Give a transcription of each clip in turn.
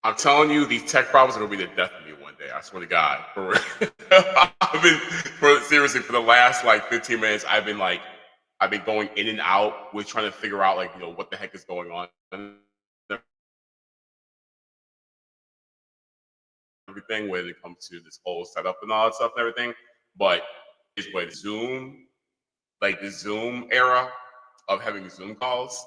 I'm telling you, these tech problems are gonna be the death of me one day. I swear to God. Seriously, for the last like 15 minutes, I've been going in and out with trying to figure out what the heck is going on and everything when it comes to this whole setup and all that stuff and everything. But it's with Zoom, like the Zoom era of having Zoom calls.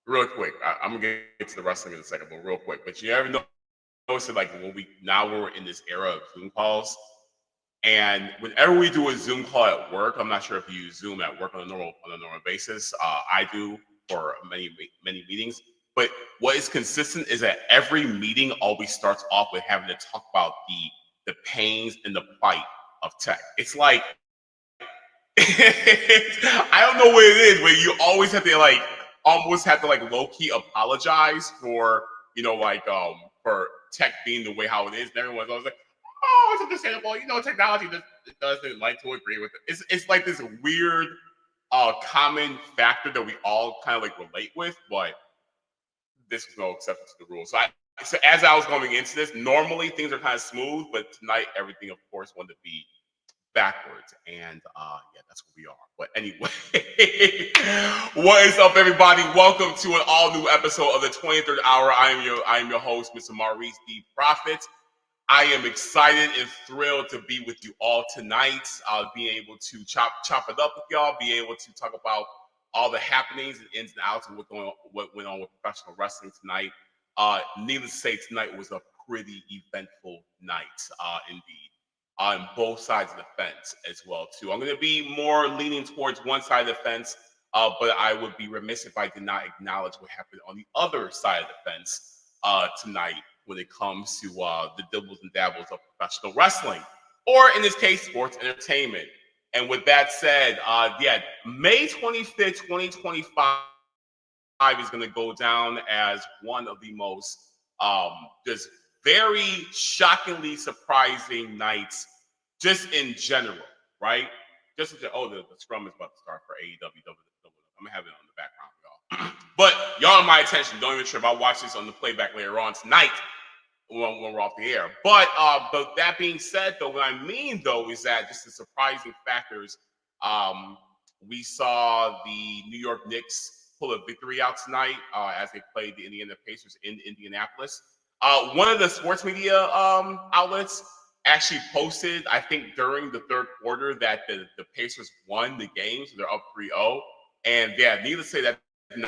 Real quick, I'm gonna get to the wrestling in a second, but real quick. But you ever notice that when we're in this era of Zoom calls, and whenever we do a Zoom call at work, I'm not sure if you use Zoom at work on a normal basis. I do for many meetings. But what is consistent is that every meeting always starts off with having to talk about the pains and the plight of tech. It's like I don't know what it is, but you always have to almost have to low key apologize for for tech being the way how it is. And everyone's always like, oh, it's understandable. Technology doesn't like to agree with it. It's like this weird common factor that we all kind of relate with, but this was no exception to the rule. So as I was going into this, normally things are kind of smooth, but tonight everything, of course, wanted to be backwards, and yeah, that's what we are. But anyway, what is up, everybody? Welcome to an all-new episode of the 23rd Hour. I am your host, Mr. Maurice the Prophet. I am excited and thrilled to be with you all tonight. Being able to chop it up with y'all, be able to talk about all the happenings and ins and outs of what went on with professional wrestling tonight. Needless to say, tonight was a pretty eventful night, indeed. On both sides of the fence as well, too. I'm going to be more leaning towards one side of the fence, but I would be remiss if I did not acknowledge what happened on the other side of the fence tonight when it comes to the dibbles and dabbles of professional wrestling, or in this case, sports entertainment. And with that said, May 25th, 2025 is going to go down as one of the most just very shockingly surprising nights, just in general, right? The scrum is about to start for AEW Double. I'm gonna have it on the background, y'all. But y'all are my attention. Don't even trip. I'll watch this on the playback later on tonight when we're off the air. But that being said, though, what I mean though is that just the surprising factors. We saw the New York Knicks pull a victory out tonight as they played the Indiana Pacers in Indianapolis. One of the sports media outlets actually posted, I think, during the third quarter that the Pacers won the game, so they're up 3-0. And yeah, needless to say, that did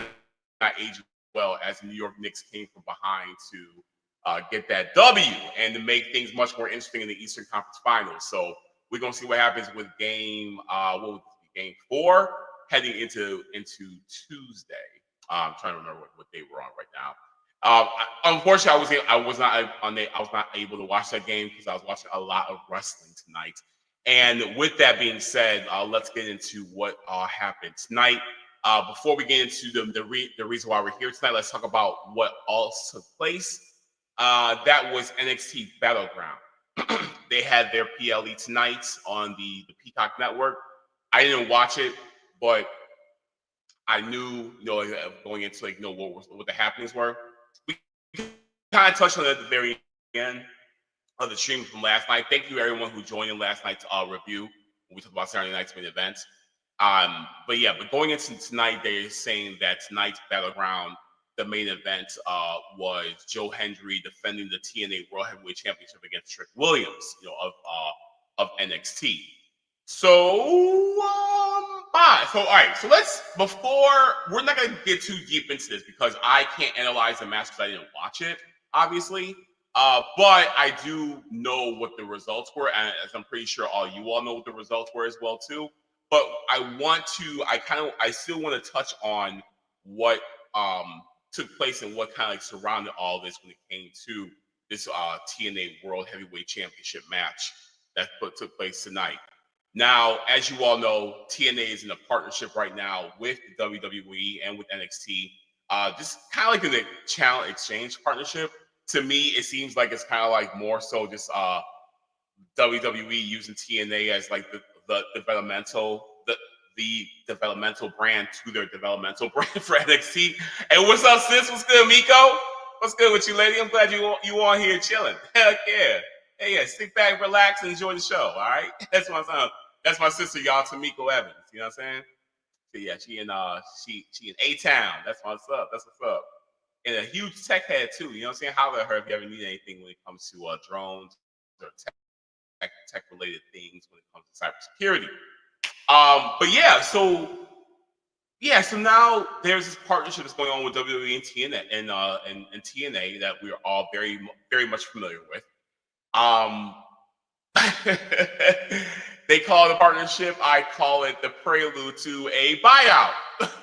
not age well as the New York Knicks came from behind to get that W and to make things much more interesting in the Eastern Conference Finals. So we're gonna see what happens with game 4 heading into Tuesday. I'm trying to remember what day we're on right now. Unfortunately, I was not able to watch that game because I was watching a lot of wrestling tonight. And with that being said, let's get into what happened tonight. Before we get into the reason why we're here tonight, let's talk about what all took place. That was NXT Battleground. they had their PLE tonight on the Peacock Network. I didn't watch it, but I knew, going into what the happenings were. We kind of touched on it at the very end of the stream from last night. Thank you everyone who joined in last night's review when we talked about Saturday night's main events. But going into tonight, they're saying that tonight's Battleground, the main event was Joe Hendry defending the TNA World Heavyweight Championship against Trick Williams, of NXT. So, all right. So we're not going to get too deep into this because I can't analyze the match because I didn't watch it, obviously. But I do know what the results were, and as I'm pretty sure you all know what the results were as well too. But I still want to touch on what took place and what kind of surrounded all this when it came to this TNA World Heavyweight Championship match that took place tonight. Now, as you all know, TNA is in a partnership right now with the WWE and with NXT. Just kind of like in the channel exchange partnership. To me, it seems like it's kind of like more so just WWE using TNA as like the developmental brand to their developmental brand for NXT. And what's up, sis? What's good, Miko? What's good with you, lady? I'm glad you on here chilling. Heck yeah. Hey, yeah, sit back, relax, and enjoy the show, all right? That's my son. That's my sister, y'all, Tamiko Evans. You know what I'm saying? So yeah, she in A-Town. That's what's up. That's what's up. And a huge tech head too. You know what I'm saying? Holler at her if you ever need anything when it comes to drones or tech related things when it comes to cybersecurity. So now there's this partnership that's going on with WWE and TNA and TNA that we are all very, very much familiar with. They call it a partnership. I call it the prelude to a buyout,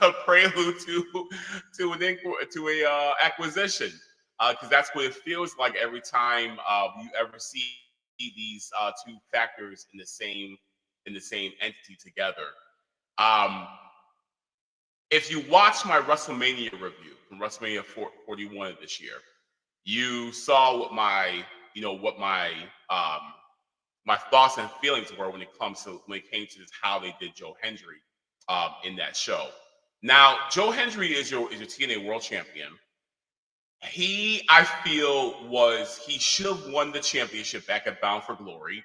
a prelude to an acquisition, because that's what it feels like every time you ever see these two factors in the same entity together. If you watch my WrestleMania review from WrestleMania 41 this year, you saw what my thoughts and feelings were when it came to this, how they did Joe Hendry in that show. Now, Joe Hendry is your TNA World Champion. I feel he should have won the championship back at Bound for Glory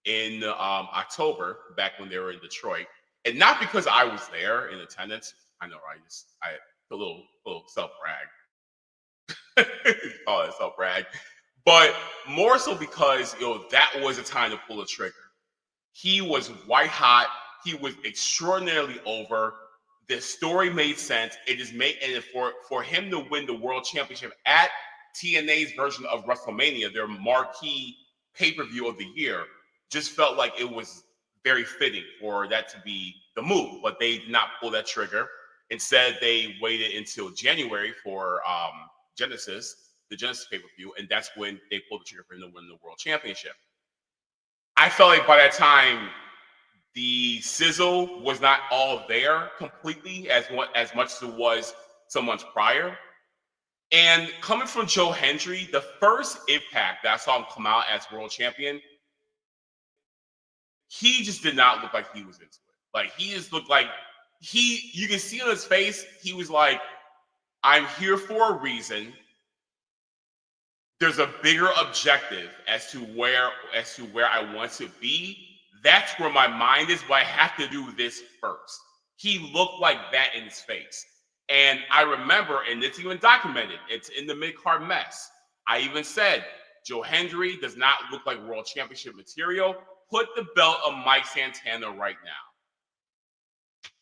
in October, back when they were in Detroit, and not because I was there in attendance. I know, right? I a little self brag, call it self brag. But more so because that was a time to pull the trigger. He was white hot. He was extraordinarily over. The story made sense. It just made, and for him to win the world championship at TNA's version of WrestleMania, their marquee pay-per-view of the year, just felt like it was very fitting for that to be the move. But they did not pull that trigger. Instead, they waited until January for the Genesis pay-per-view, and that's when they pulled the trigger for him to win the world championship. I felt like by that time, the sizzle was not all there completely as much as it was some months prior. And coming from Joe Hendry, the first Impact that I saw him come out as world champion, he just did not look like he was into it. Like, he just looked like you can see on his face, he was like, I'm here for a reason. There's a bigger objective as to where I want to be. That's where my mind is, but I have to do this first. He looked like that in his face. And I remember, and it's even documented, it's in the mid-card mess. I even said, Joe Hendry does not look like world championship material. Put the belt on Mike Santana right now.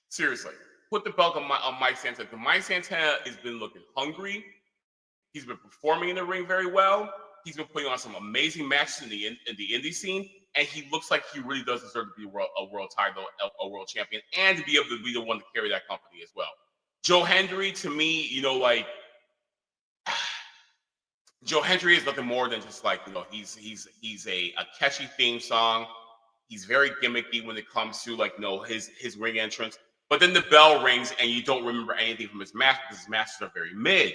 Seriously, put the belt on Mike Santana. Mike Santana has been looking hungry. He's been performing in the ring very well. He's been putting on some amazing matches in the indie scene, and he looks like he really does deserve to be a world title, a world champion, and to be able to be the one to carry that company as well. Joe Hendry, to me, Joe Hendry is nothing more than just like, he's a catchy theme song. He's very gimmicky when it comes to his ring entrance. But then the bell rings and you don't remember anything from his match because his matches are very mid.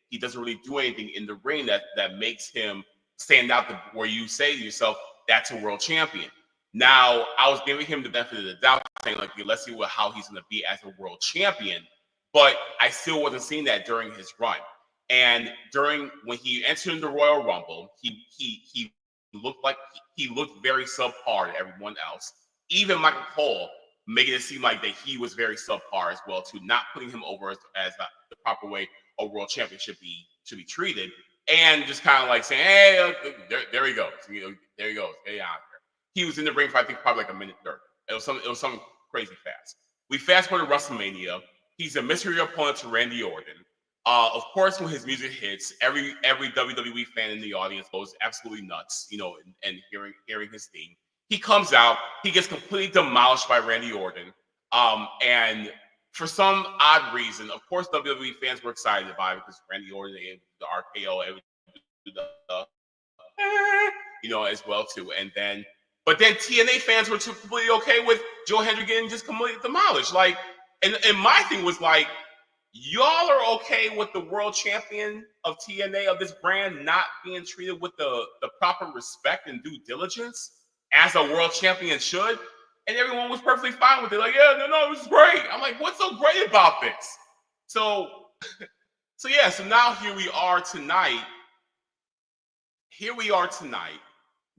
He doesn't really do anything in the ring that makes him stand out where you say to yourself, that's a world champion. Now, I was giving him the benefit of the doubt, saying, like, let's see how he's going to be as a world champion. But I still wasn't seeing that during his run. And when he entered the Royal Rumble, he looked very subpar to everyone else. Even Michael Cole making it seem like that he was very subpar as well, too, not putting him over as the proper way a world champion should be treated, and just kind of like saying, "Hey, there he goes, there he goes, get out here." He was in the ring for I think probably like a minute 30. It was something crazy fast. We fast forward to WrestleMania. He's a mystery opponent to Randy Orton. Of course, when his music hits, every WWE fan in the audience goes absolutely nuts, and hearing his theme. He comes out, he gets completely demolished by Randy Orton, and for some odd reason, of course, WWE fans were excited about it because Randy Orton, the RKO, as well too, but then TNA fans were completely okay with Joe Hendry getting just completely demolished, like, and my thing was like, y'all are okay with the world champion of TNA, of this brand, not being treated with the proper respect and due diligence as a world champion should? And everyone was perfectly fine with it. Like, yeah, no, this is great. I'm like, what's so great about this? So now here we are tonight.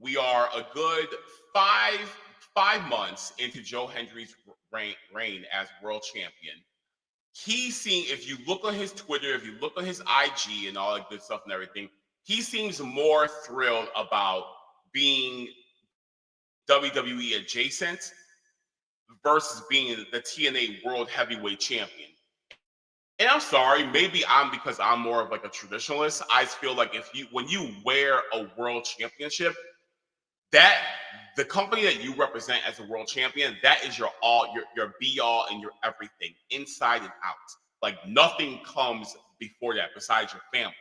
We are a good five months into Joe Hendry's reign as world champion. If you look on his Twitter, if you look on his IG and all that good stuff and everything, he seems more thrilled about being WWE adjacent versus being the TNA World Heavyweight Champion. And I'm sorry, maybe because I'm more of like a traditionalist. I feel like when you wear a world championship, that the company that you represent as a world champion, that is your be all and your everything, inside and out. Like, nothing comes before that besides your family.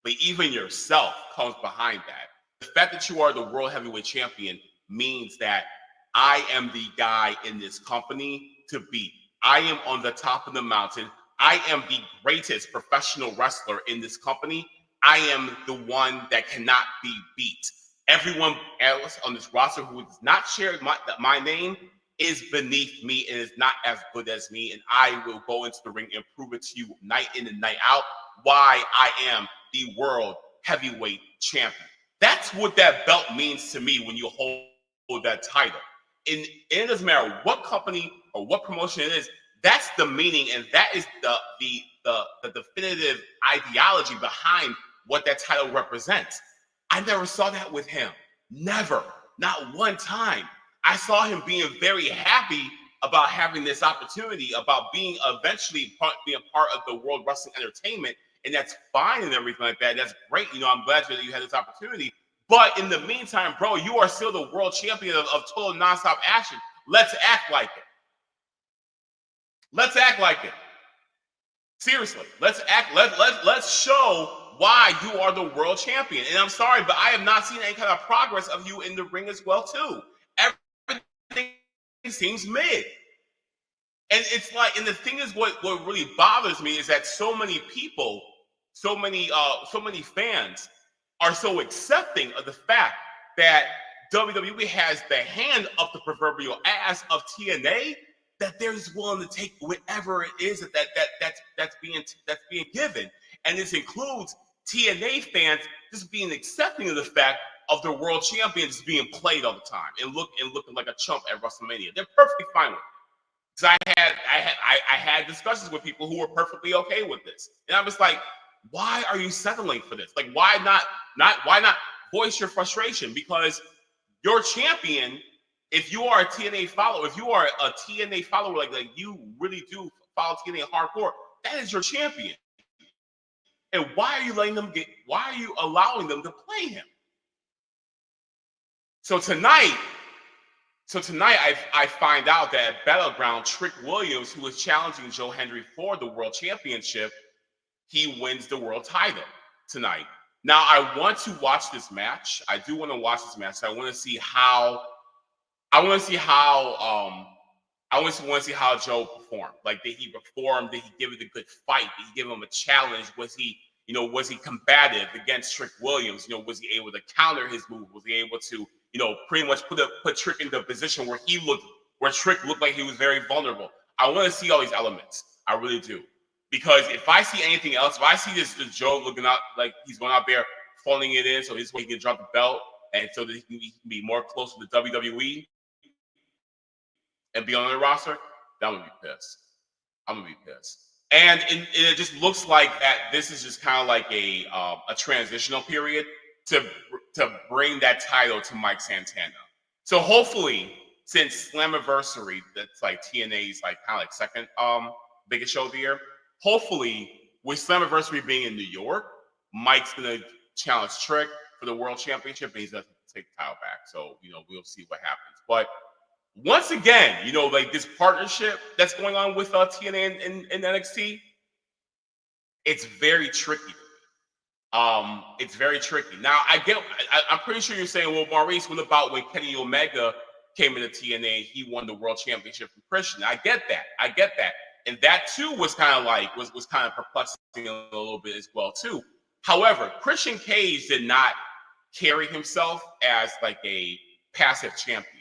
But even yourself comes behind that. The fact that you are the world heavyweight champion means that I am the guy in this company to beat. I am on the top of the mountain. I am the greatest professional wrestler in this company. I am the one that cannot be beat. Everyone else on this roster who does not share my name is beneath me and is not as good as me. And I will go into the ring and prove it to you night in and night out why I am the world heavyweight champion. That's what that belt means to me when you hold that title. And it doesn't matter what company or what promotion it is. That's the meaning, and that is the definitive ideology behind what that title represents. I never saw that with him. Never. Not one time. I saw him being very happy about having this opportunity, about being eventually being a part of the World Wrestling Entertainment, and that's fine and everything like that. That's great. I'm glad that you had this opportunity. But in the meantime, bro, you are still the world champion of total nonstop action. Let's act like it. Let's act like it. Seriously, let's show why you are the world champion. And I'm sorry, but I have not seen any kind of progress of you in the ring as well, too. Everything seems mid. And it's like, and the thing is, what really bothers me is that so many people, so many fans are so accepting of the fact that WWE has the hand up the proverbial ass of TNA, that they're just willing to take whatever it is that's being given. And this includes TNA fans just being accepting of the fact of their world champions being played all the time and looking like a chump at WrestleMania. They're perfectly fine with it. Because I had discussions with people who were perfectly okay with this. And I was like, why are you settling for this? Like, why not voice your frustration? Because your champion, if you are a TNA follower, like you really do follow TNA hardcore, that is your champion. And why are you allowing them to play him? So tonight I find out that at Battleground, Trick Williams, who is challenging Joe Hendry for the world championship, he wins the world title tonight. Now, I want to watch this match. I do want to watch this match. I want to see how Joe performed. Like, did he perform? Did he give it a good fight? Did he give him a challenge? Was he combative against Trick Williams? Was he able to counter his move? Was he able to pretty much put Trick in the position where Trick looked like he was very vulnerable. I want to see all these elements. I really do. Because if I see anything else, if I see this Joe looking out like he's going out there phoning it in so this way he can drop the belt and so that he can be more close to the WWE and be on the roster, then I'm going to be pissed. I'm going to be pissed. And it just looks like that this is just kind of like a transitional period to bring that title to Mike Santana. So hopefully, since Slammiversary, that's like TNA's like kind of like second biggest show of the year, hopefully with Slammiversary being in New York, Mike's gonna challenge Trick for the World Championship, and he's gonna take the title back. So we'll see what happens. But once again, like this partnership that's going on with TNA and NXT, it's very tricky. It's very tricky. Now, I'm pretty sure you're saying, well, Maurice, what about when Kenny Omega came into TNA? He won the World Championship from Christian. I get that, and that too was kind of like was kind of perplexing a little bit as well too. However, Christian Cage did not carry himself as like a passive champion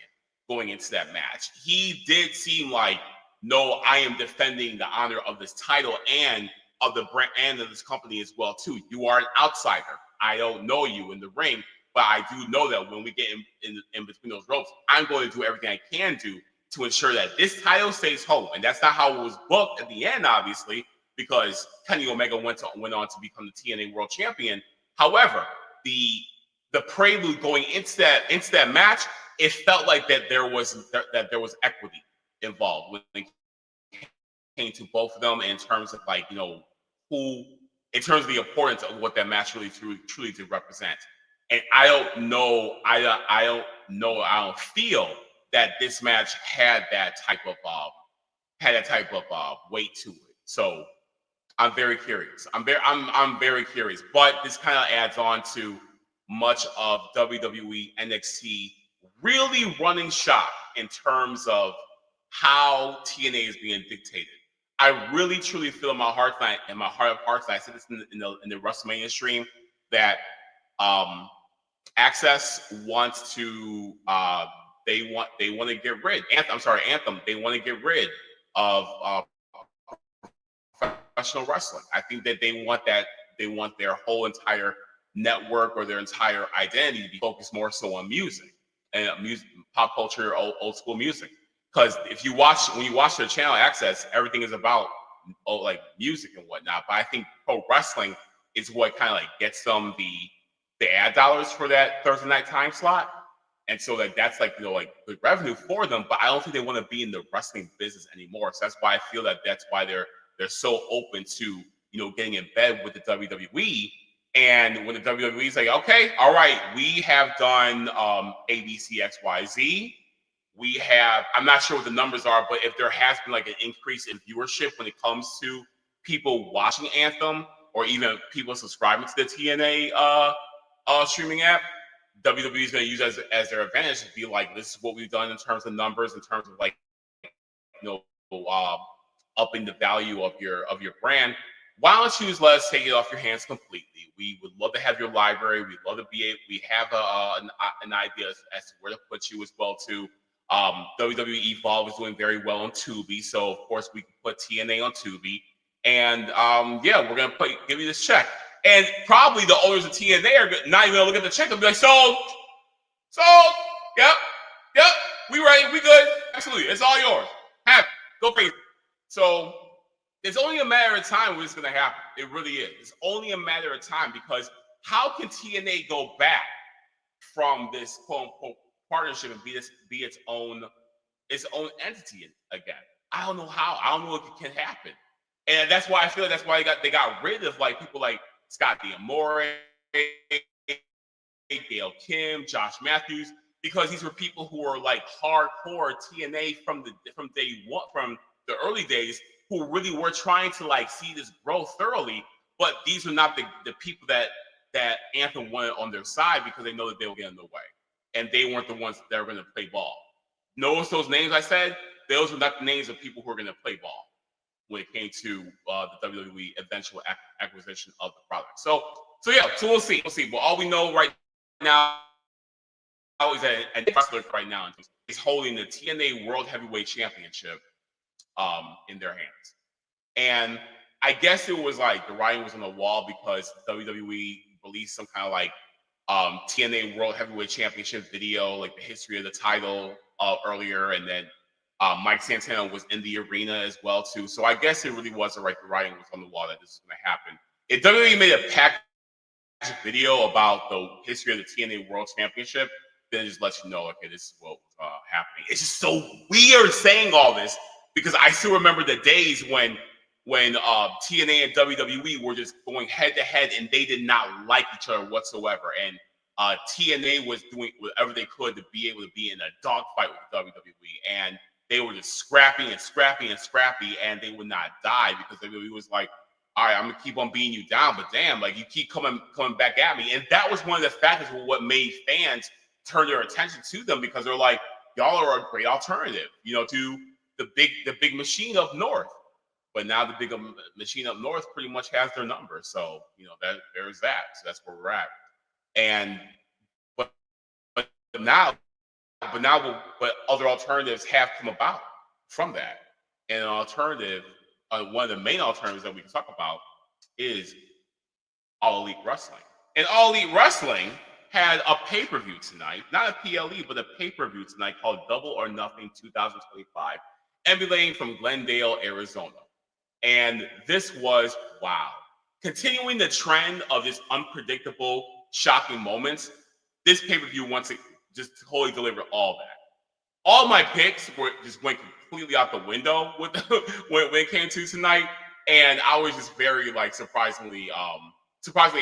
going into that match. He did seem like, no, I am defending the honor of this title and of the brand and of this company as well too. You are an outsider. I don't know you in the ring, but I do know that when we get in between those ropes, I'm going to do everything I can do to ensure that this title stays home. And that's not how it was booked at the end, obviously, because Kenny Omega went on to become the TNA World Champion. However, the prelude going into that match, it felt like that there was equity involved when it came to both of them in terms of like who, in terms of the importance of what that match really truly did represent. And I don't feel that this match had that type of weight to it. So I'm very curious. I'm very curious. But this kind of adds on to much of WWE NXT really running shop in terms of how TNA is being dictated. I really truly feel in my heart of hearts, and I said this in the WrestleMania stream, that Access wants to they want to get rid. Anthem. They want to get rid of professional wrestling. I think that they want their whole entire network or their entire identity to be focused more so on music and pop culture, old school music. Because when you watch their channel Access, everything is about like music and whatnot. But I think pro wrestling is what kind of like gets them the ad dollars for that Thursday night time slot, and so that's like like good revenue for them. But I don't think they want to be in the wrestling business anymore. So that's why I feel that's why they're so open to getting in bed with the WWE. And when the WWE is like, okay, all right, we have done ABCXYZ. We have, I'm not sure what the numbers are, but if there has been like an increase in viewership when it comes to people watching Anthem or even people subscribing to the TNA streaming app, WWE is going to use as their advantage to be like, this is what we've done in terms of numbers, in terms of like, upping the value of your brand. Why don't you just let us take it off your hands completely? We would love to have your library. We'd love to we have an idea as to where to put you as well too. WWE Evolve is doing very well on Tubi, so of course we can put TNA on Tubi, and we're gonna give you this check. And probably the owners of TNA are not even gonna look at the check. They'll be like, sold, yep, we ready, we good, absolutely, it's all yours. Have it, go crazy. So it's only a matter of time when it's gonna happen. It really is. It's only a matter of time, because how can TNA go back from this quote unquote partnership and be its own entity again? I don't know how. I don't know if it can happen. And that's why I feel that's why they got rid of like people like Scott D'Amore, Gail Kim, Josh Matthews, because these were people who were like hardcore TNA from day one, from the early days, who really were trying to like see this grow thoroughly. But these are not the people that Anthem wanted on their side, because they know that they will get in the way. And they weren't the ones that were going to play ball. Notice those names I said? Those were not the names of people who were going to play ball when it came to the WWE eventual acquisition of the product. So we'll see. But all we know right now he's a wrestler right now. He's holding the TNA World Heavyweight Championship in their hands. And I guess it was like the writing was on the wall because WWE released some kind of like TNA World Heavyweight Championship video, like the history of the title earlier, and then Mike Santana was in the arena as well too. So I guess it really was the writing was on the wall that this was going to happen. If WWE made a package video about the history of the TNA World Championship, then it just lets you know, okay, this is what's happening. It's just so weird saying all this because I still remember the days when TNA and WWE were just going head to head and they did not like each other whatsoever. And TNA was doing whatever they could to be able to be in a dogfight with WWE. And they were just scrappy, and they would not die because WWE was like, all right, I'm gonna keep on beating you down, but damn, like you keep coming back at me. And that was one of the factors of what made fans turn their attention to them because they're like, y'all are a great alternative, to the big machine up north. But now the big machine up north pretty much has their number. So, that there's that. So that's where we're at. And but now other alternatives have come about from that. And an alternative, one of the main alternatives that we can talk about is All Elite Wrestling. And All Elite Wrestling had a pay-per-view tonight, not a PLE, but a pay-per-view tonight called Double or Nothing 2025, emulating from Glendale, Arizona. And this was, wow. Continuing the trend of this unpredictable, shocking moments, this pay-per-view wants to just totally deliver all that. All my picks went completely out the window when it came to tonight. And I was just very surprisingly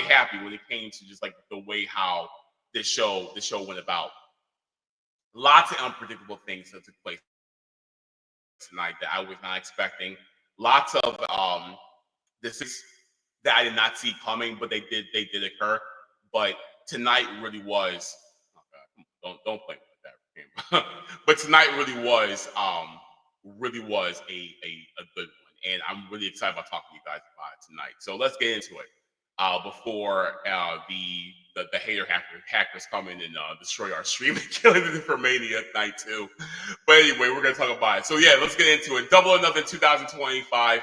happy when it came to just the way how this show went about. Lots of unpredictable things that took place tonight that I was not expecting. Lots of this that I did not see coming, but they did occur. But tonight really was. Oh God, don't play with that. But tonight really was a good one, and I'm really excited about talking to you guys about it tonight. So let's get into it before the hater hackers come in and destroy our stream and kill it for Mania night too. But anyway, we're gonna talk about it. So yeah, let's get into it. Double or Nothing 2025.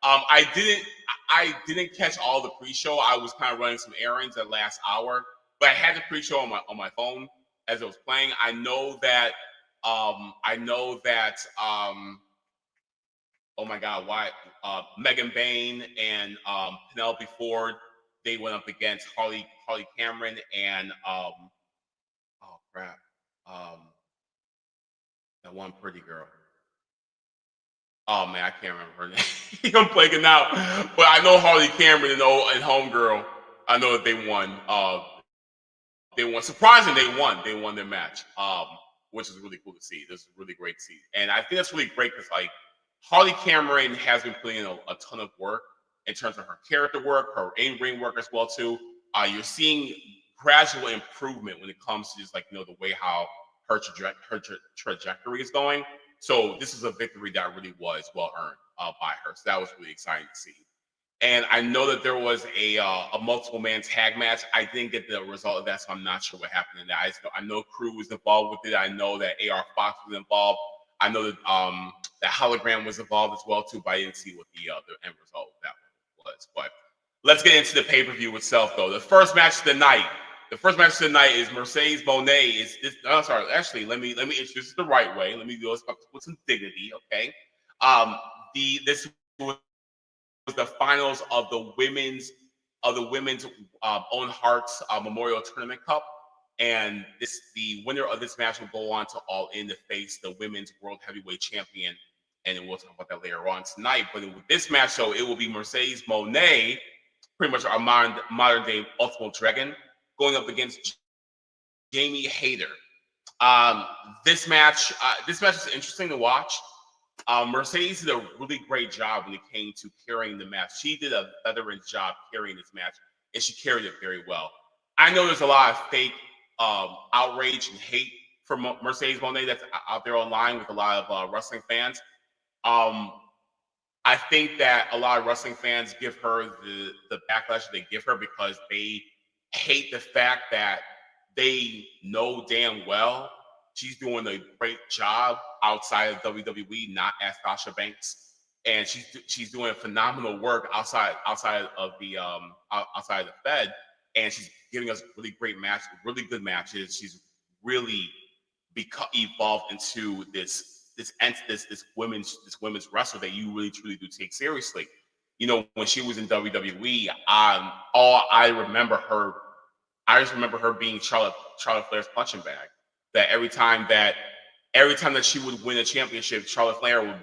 I didn't catch all the pre-show. I was kind of running some errands that last hour, but I had the pre-show on my phone as it was playing. I know that. Oh my God, why? Megan Bain and Penelope Ford, they went up against Harley Cameron and oh crap, that one pretty girl. Oh man, I can't remember her name. I'm blanking out, but I know Harley Cameron and Homegirl. I know that they won. Surprisingly, they won. They won their match, which is really cool to see. This is really great to see, and I think that's really great because Harley Cameron has been putting in a ton of work in terms of her character work, her in-ring work as well too. You're seeing gradual improvement when it comes to just the way how her trajectory is going. So this is a victory that really was well earned by her. So that was really exciting to see. And I know that there was a multiple man tag match. I didn't get the result of that, so I'm not sure what happened in that. I know Crew was involved with it. I know that AR Fox was involved. I know that that Hologram was involved as well too, but I didn't see what the end result of that was. But let's get into the pay-per-view itself, though. The first match of the night is Mercedes Mone. Actually, let me introduce it the right way. Let me do this with some dignity, okay? This was the finals of the women's Owen Hart Memorial Tournament Cup. And the winner of this match will go on to All In to face the women's world heavyweight champion. And we'll talk about that later on tonight. But with this match, so it will be Mercedes Mone, pretty much our modern day Ultimate Dragon, going up against Jaime Hayter. This match is interesting to watch. Mercedes did a really great job when it came to carrying the match. She did a veteran's job carrying this match, and she carried it very well. I know there's a lot of fake outrage and hate for Mercedes Mone that's out there online with a lot of wrestling fans. I think that a lot of wrestling fans give her the backlash they give her because they hate the fact that they know damn well she's doing a great job outside of WWE, not as Sasha Banks, and she's doing phenomenal work outside of the outside of the Fed, and she's giving us really great matches, really good matches. She's really evolved into this women's wrestler that you really truly do take seriously. When she was in WWE, all I just remember her being Charlotte Flair's punching bag. That every time that she would win a championship, Charlotte Flair would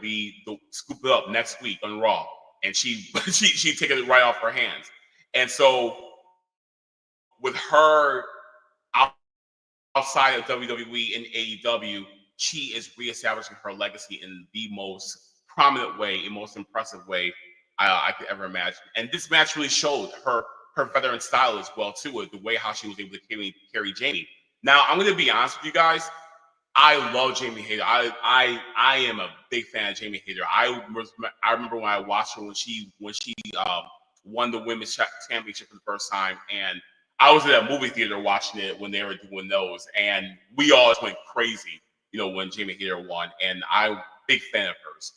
scoop it up next week on Raw, and she'd take it right off her hands. And so with her outside of WWE and AEW, she is reestablishing her legacy in the most prominent way, the most impressive way I could ever imagine. And this match really showed her veteran style as well too, the way how she was able to carry Jamie. Now, I'm going to be honest with you guys. I love Jaime Hayter. I am a big fan of Jaime Hayter. I remember when I watched her when she won the women's championship for the first time, and I was in that movie theater watching it when they were doing those, and we all just went crazy, when Jaime Hayter won, and I'm a big fan of hers.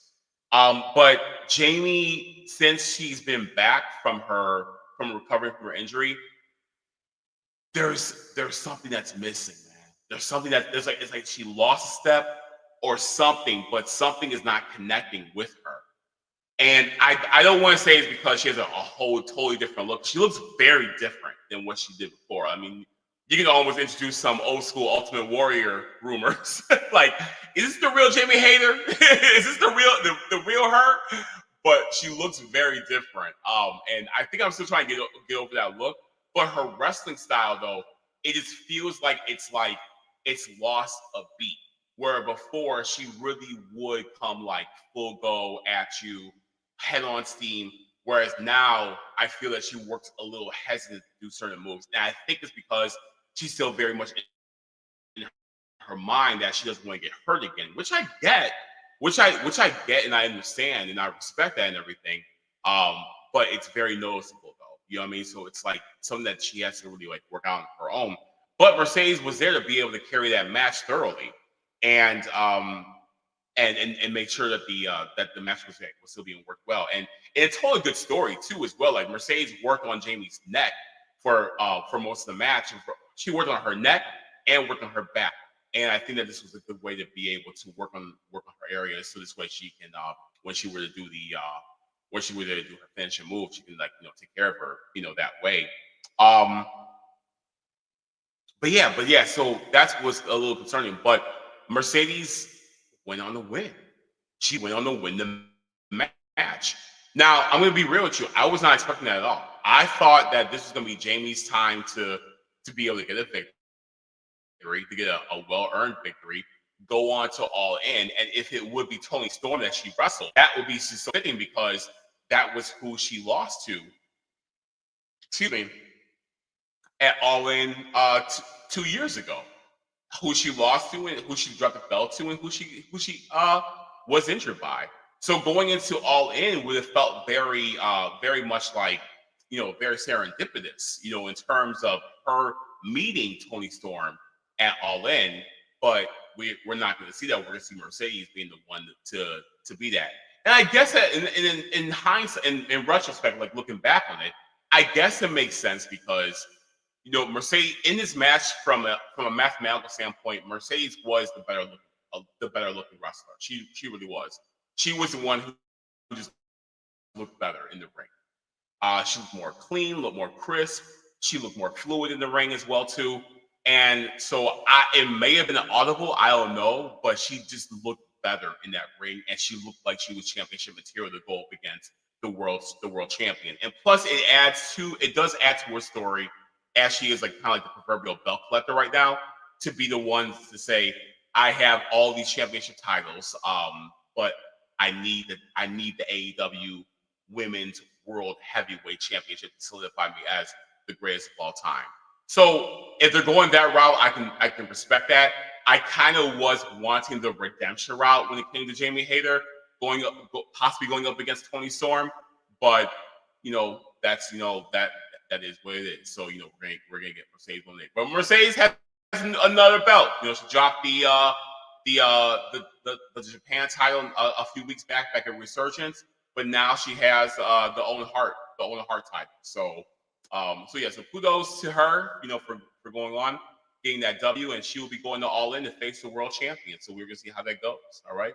But Jamie, since she's been back from recovering from her injury, there's something that's missing, man. There's something it's like she lost a step or something, but something is not connecting with her. And I don't want to say it's because she has a whole totally different look. She looks very different than what she did before. I mean, you can almost introduce some old school Ultimate Warrior rumors. Like, is this the real Jaime Hayter? Is this the real her? But she looks very different. And I think I'm still trying to get over that look. But her wrestling style, though, it just feels like it's lost a beat. Where before she really would come like full go at you, head on steam. Whereas now I feel that she works a little hesitant to do certain moves. And I think it's because she's still very much in her mind that she doesn't want to get hurt again, which I get, and I understand and I respect that and everything. But it's very noticeable though. You know what I mean? So it's like something that she has to really like work out on her own. But Mercedes was there to be able to carry that match thoroughly and make sure that the match was still being worked well. And it told a good story too as well. Like Mercedes worked on Jamie's neck for most of the match. She worked on her neck and worked on her back. And I think that this was a good way to be able to work on her areas, so this way she can when she were to do her finishing move, she can take care of her that way. But yeah, so that was a little concerning. But Mercedes went on to win. She went on to win the match. Now, I'm going to be real with you. I was not expecting that at all. I thought that this was going to be Jamie's time to be able to get a victory, to get a well-earned victory, go on to All In. And if it would be Toni Storm that she wrestled, that would be so fitting because that was who she lost to. Excuse me. At All In 2 years ago, who she lost to and who she dropped the belt to and who she was injured by. So going into All In would have felt very much like very serendipitous, in terms of her meeting Toni Storm at All In. But we're not going to see that. We're going to see Mercedes being the one to be that. And I guess that in hindsight, in retrospect, like looking back on it, I guess it makes sense because Mercedes in this match from a mathematical standpoint, Mercedes was the better looking wrestler. She really was. She was the one who just looked better in the ring. She looked more clean, looked more crisp. She looked more fluid in the ring as well too. And so it may have been an audible, I don't know, but she just looked better in that ring, and she looked like she was championship material to go up against the world champion. And plus, it does add to her story, as she is kind of like the proverbial belt collector right now, to be the one to say, I have all these championship titles, but I need the AEW Women's World Heavyweight Championship to solidify me as the greatest of all time. So if they're going that route, I can respect that. I kind of was wanting the redemption route when it came to Jaime Hayter possibly going up against Toni Storm, but that's that is what it is. So we're gonna get Mercedes on it. But Mercedes had another belt. You know, she dropped the Japan title a few weeks back at Resurgence, but now she has the Owen Hart title. So so kudos to her, you know, for going on, getting that W, and she will be going to All In to face the world champion. So we're gonna see how that goes. All right.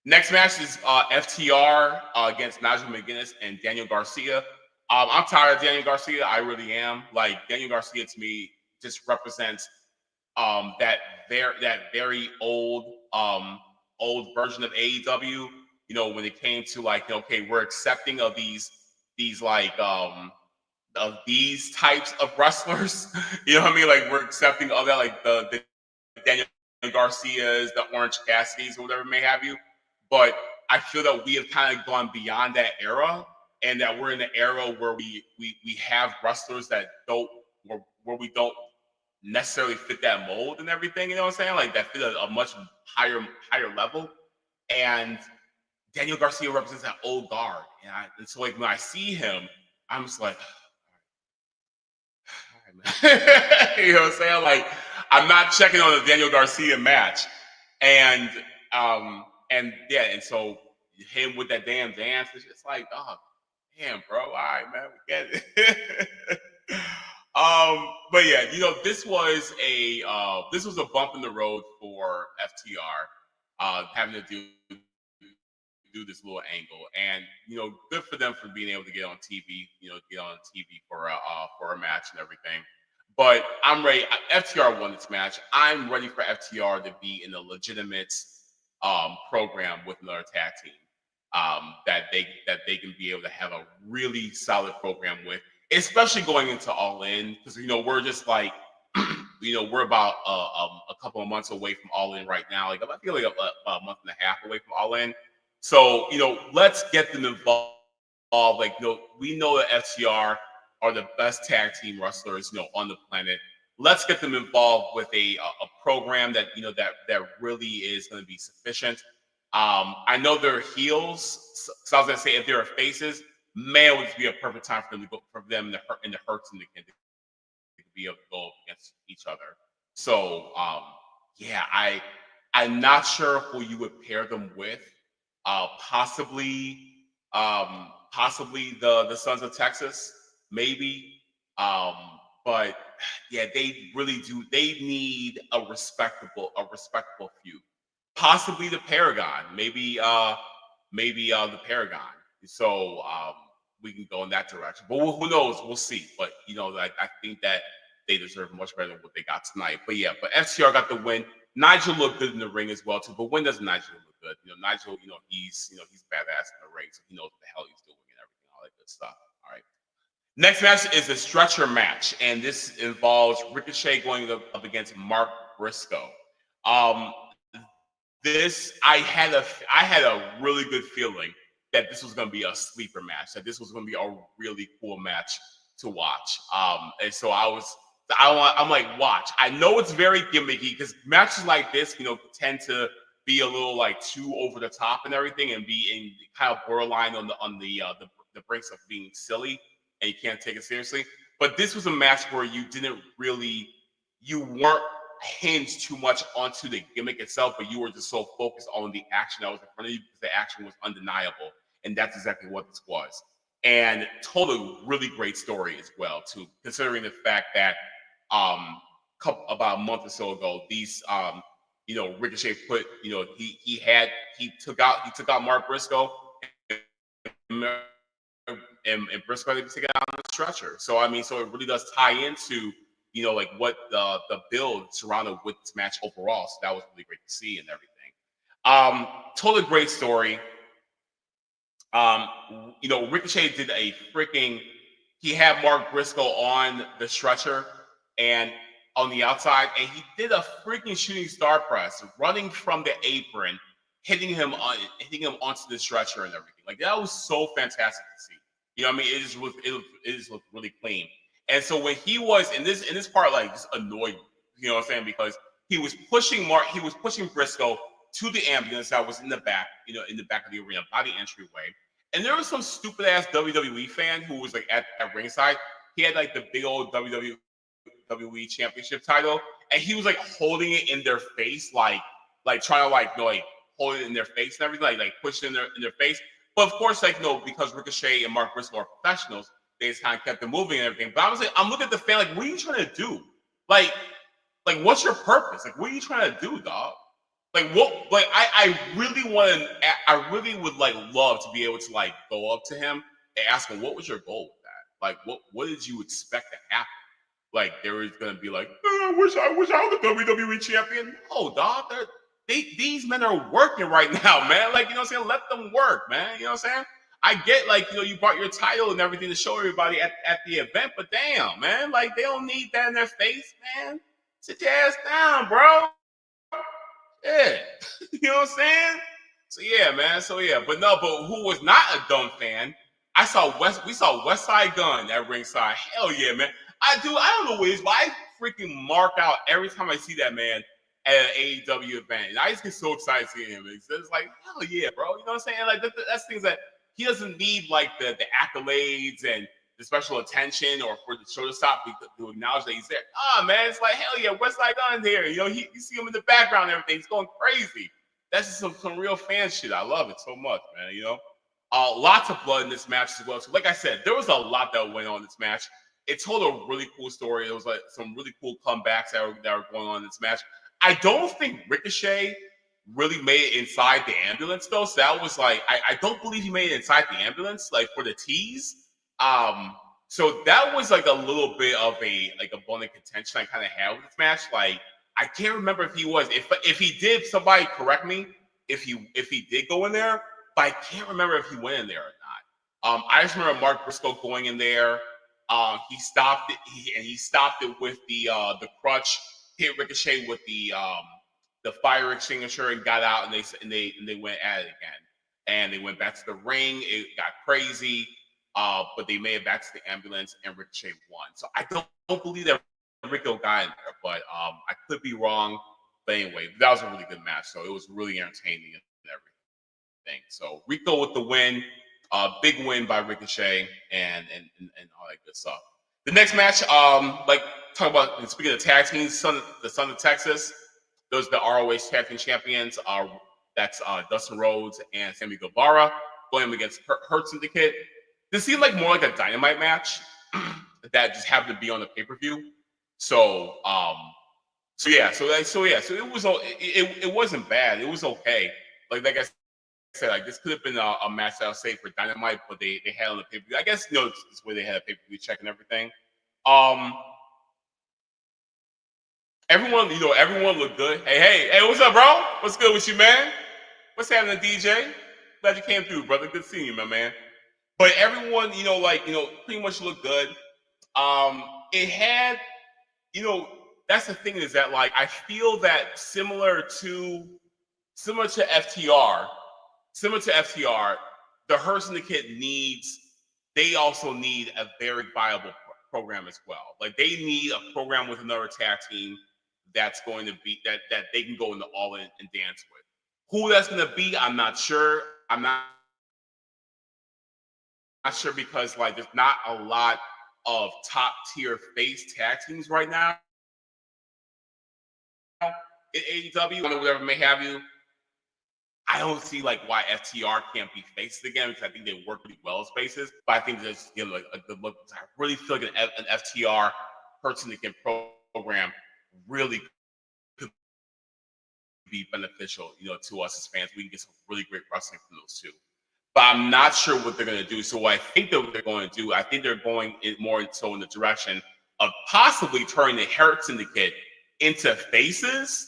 Next match is FTR against Nigel McGuinness and Daniel Garcia. I'm tired of Daniel Garcia. I really am. Like, Daniel Garcia to me just represents that very old version of AEW. You know, when it came to like, okay, we're accepting of these like of these types of wrestlers. You know what I mean? Like, we're accepting of that, like the Daniel Garcias, the Orange Cassidy's, or whatever may have you. But I feel that we have kind of gone beyond that era, and that we're in an era where we have wrestlers that don't where we don't necessarily fit that mold and everything. You know what I'm saying? Like, that fit a much higher level. And Daniel Garcia represents that old guard, and so like when I see him, I'm just like, all right, man. You know what I'm saying? Like, I'm not checking on the Daniel Garcia match, and yeah, and so him with that damn dance, it's just like, oh, damn, bro. All right, man, we get it. But yeah, you know, this was a bump in the road for FTR, having to do this little angle, and you know, good for them for being able to get on TV, you know, get on TV for a match and everything. But I'm ready. FTR won this match. I'm ready for FTR to be in a legitimate program with another tag team, that they can be able to have a really solid program with, especially going into All In, because you know, we're just like you know, we're about a couple of months away from All In right now. Like, I feel like about a month and a half away from All In. So, you know, let's get them involved. Like, you know, we know that FTR are the best tag team wrestlers, you know, on the planet. Let's get them involved with a program that, you know, that really is going to be sufficient. I know they're heels, so I was going to say, if they're faces, man, it would be a perfect time for them to go, for them in the Hurts and to be able to go against each other. So, yeah, I'm not sure who you would pair them with. Possibly the Sons of Texas, maybe. But yeah, they really do. They need a respectable feud. Possibly the Paragon, maybe the Paragon. So we can go in that direction. But who knows? We'll see. But you know, I think that they deserve much better than what they got tonight. But yeah, but FTR got the win. Nigel looked good in the ring as well too. But when does Nigel look good? You know, Nigel, you know, he's badass in the ring, so he knows what the hell he's doing and everything, all that good stuff. All right. Next match is the stretcher match, and this involves Ricochet going up against Mark Briscoe. This I had a really good feeling that this was going to be a sleeper match, that this was going to be a really cool match to watch. And so I'm like, watch. I know it's very gimmicky because matches like this, you know, tend to be a little like too over the top and everything, and be in kind of borderline on the brinks of being silly, and you can't take it seriously. But this was a match where you weren't hinged too much onto the gimmick itself, but you were just so focused on the action that was in front of you, because the action was undeniable, and that's exactly what this was. And told a really great story as well, too, considering the fact that about a month or so ago, these you know, Ricochet put, you know, he took out Mark Briscoe, and Briscoe had to take it out on the stretcher. So I mean, so it really does tie into, you know, like what the build surrounded with this match overall. So that was really great to see and everything. Told a great story. You know, Ricochet did a freaking. He had Mark Briscoe on the stretcher and on the outside, and he did a freaking shooting star press, running from the apron, hitting him onto the stretcher and everything. Like, that was so fantastic to see. You know what I mean? It just looked really clean. And so when he was in this part, like, just annoyed me, you know what I'm saying? Because he was pushing Briscoe to the ambulance that was in the back, you know, in the back of the arena by the entryway. And there was some stupid ass WWE fan who was like at ringside. He had like the big old WWE WWE Championship title, and he was like holding it in their face, like trying to like hold it in their face and everything, like push it in their face. But of course, like because Ricochet and Mark Briscoe are professionals, they just kind of kept it moving and everything. But I was like, I'm looking at the fan like, what are you trying to do? Like what's your purpose? Like, what are you trying to do, dog? Like what? Like I really would like love to be able to like go up to him and ask him, what was your goal with that? Like what did you expect to happen? Like there was gonna be like, I wish I was the WWE champion. Oh, dog, these men are working right now, man. Like, you know what I'm saying? Let them work, man. You know what I'm saying? I get like, you brought your title and everything to show everybody at the event, but damn, man, like they don't need that in their face, man. Sit your ass down, bro. Yeah. You know what I'm saying? So yeah, man. So yeah, but who was not a dumb fan? We saw West Side Gun at ringside. Hell yeah, man. I don't know what it is, but I freaking mark out every time I see that man at an AEW event. And I just get so excited seeing him. It's like, hell yeah, bro. You know what I'm saying? Like that's things that he doesn't need like the accolades and the special attention or for the show to stop to acknowledge that he's there. Man, it's like, hell yeah, West Side Gun here. You see him in the background and everything. He's going crazy. That's just some real fan shit. I love it so much, man, Lots of blood in this match as well. So like I said, there was a lot that went on in this match. It told a really cool story. It was like some really cool comebacks that were going on in this match. I don't think Ricochet really made it inside the ambulance though. So that was like, I don't believe he made it inside the ambulance, like for the tease. So that was like a little bit of a bone of contention I kind of had with this match. Like I can't remember if he was. If he did, somebody correct me. If he did go in there, but I can't remember if he went in there or not. I just remember Mark Briscoe going in there. He stopped it. He stopped it with the crutch. Hit Ricochet with the fire extinguisher and got out. And they went at it again. And they went back to the ring. It got crazy. But they made it back to the ambulance and Ricochet won. So I don't believe that Rico got in there, but I could be wrong. But anyway, that was a really good match. So it was really entertaining and everything. So Rico with the win, big win by Ricochet and all that good stuff. The next match, like talk about speaking of tag teams, the Son of Texas, those are the ROH Tag Team Champions. That's Dustin Rhodes and Sammy Guevara going against Hurt Syndicate. This seemed like more like a Dynamite match that just happened to be on the pay-per-view. So it wasn't bad. It was okay. Like I said, like this could have been a match that I'll say for Dynamite, but they had on the pay-per-view. I guess this way they had a pay-per-view check and everything. Everyone looked good. Hey, what's up, bro? What's good with you, man? What's happening, DJ? Glad you came through, brother. Good seeing you, my man. But everyone, pretty much looked good. It had, that's the thing is that like I feel that similar to FTR, the Hurt Syndicate they also need a very viable program as well. Like they need a program with another tag team that's going to be that they can go into all in and dance with. Who that's going to be, I'm not sure. I'm not sure because like there's not a lot of top tier face tag teams right now in AEW, whatever may have you. I don't see like why FTR can't be faces again because I think they work really well as faces. But I think there's like a good look. I really feel like an FTR Hurt Syndicate program really could be beneficial, to us as fans. We can get some really great wrestling from those two. But I'm not sure what they're going to do. So what I think that they're going to do, I think they're going more so in the direction of possibly turning the Hurt Syndicate into faces,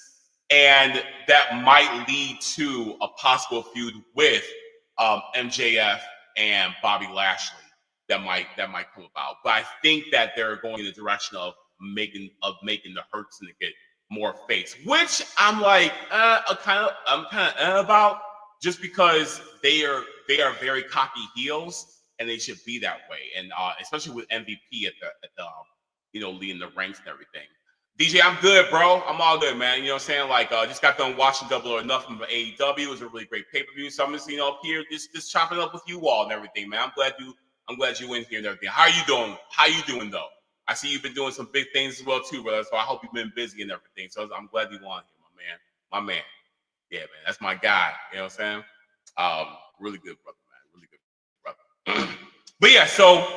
and that might lead to a possible feud with MJF and Bobby Lashley that might come about. But I think that they're going in the direction of making the Hurt Syndicate more face, which I'm like I'm kind of about, just because they are very cocky heels and they should be that way, and especially with MVP at the leading the ranks and everything. DJ, I'm good, bro. I'm all good, man. You know what I'm saying? Like, just got done watching Double or Nothing from AEW. It was a really great pay-per-view. So I'm just, up here, just chopping up with you all and everything, man. I'm glad you in here and everything. How are you doing? How you doing though? I see you've been doing some big things as well too, brother. So I hope you've been busy and everything. So I'm glad you on here, my man. My man. Yeah, man. That's my guy. You know what I'm saying? Really good brother, man. Really good brother. But yeah, so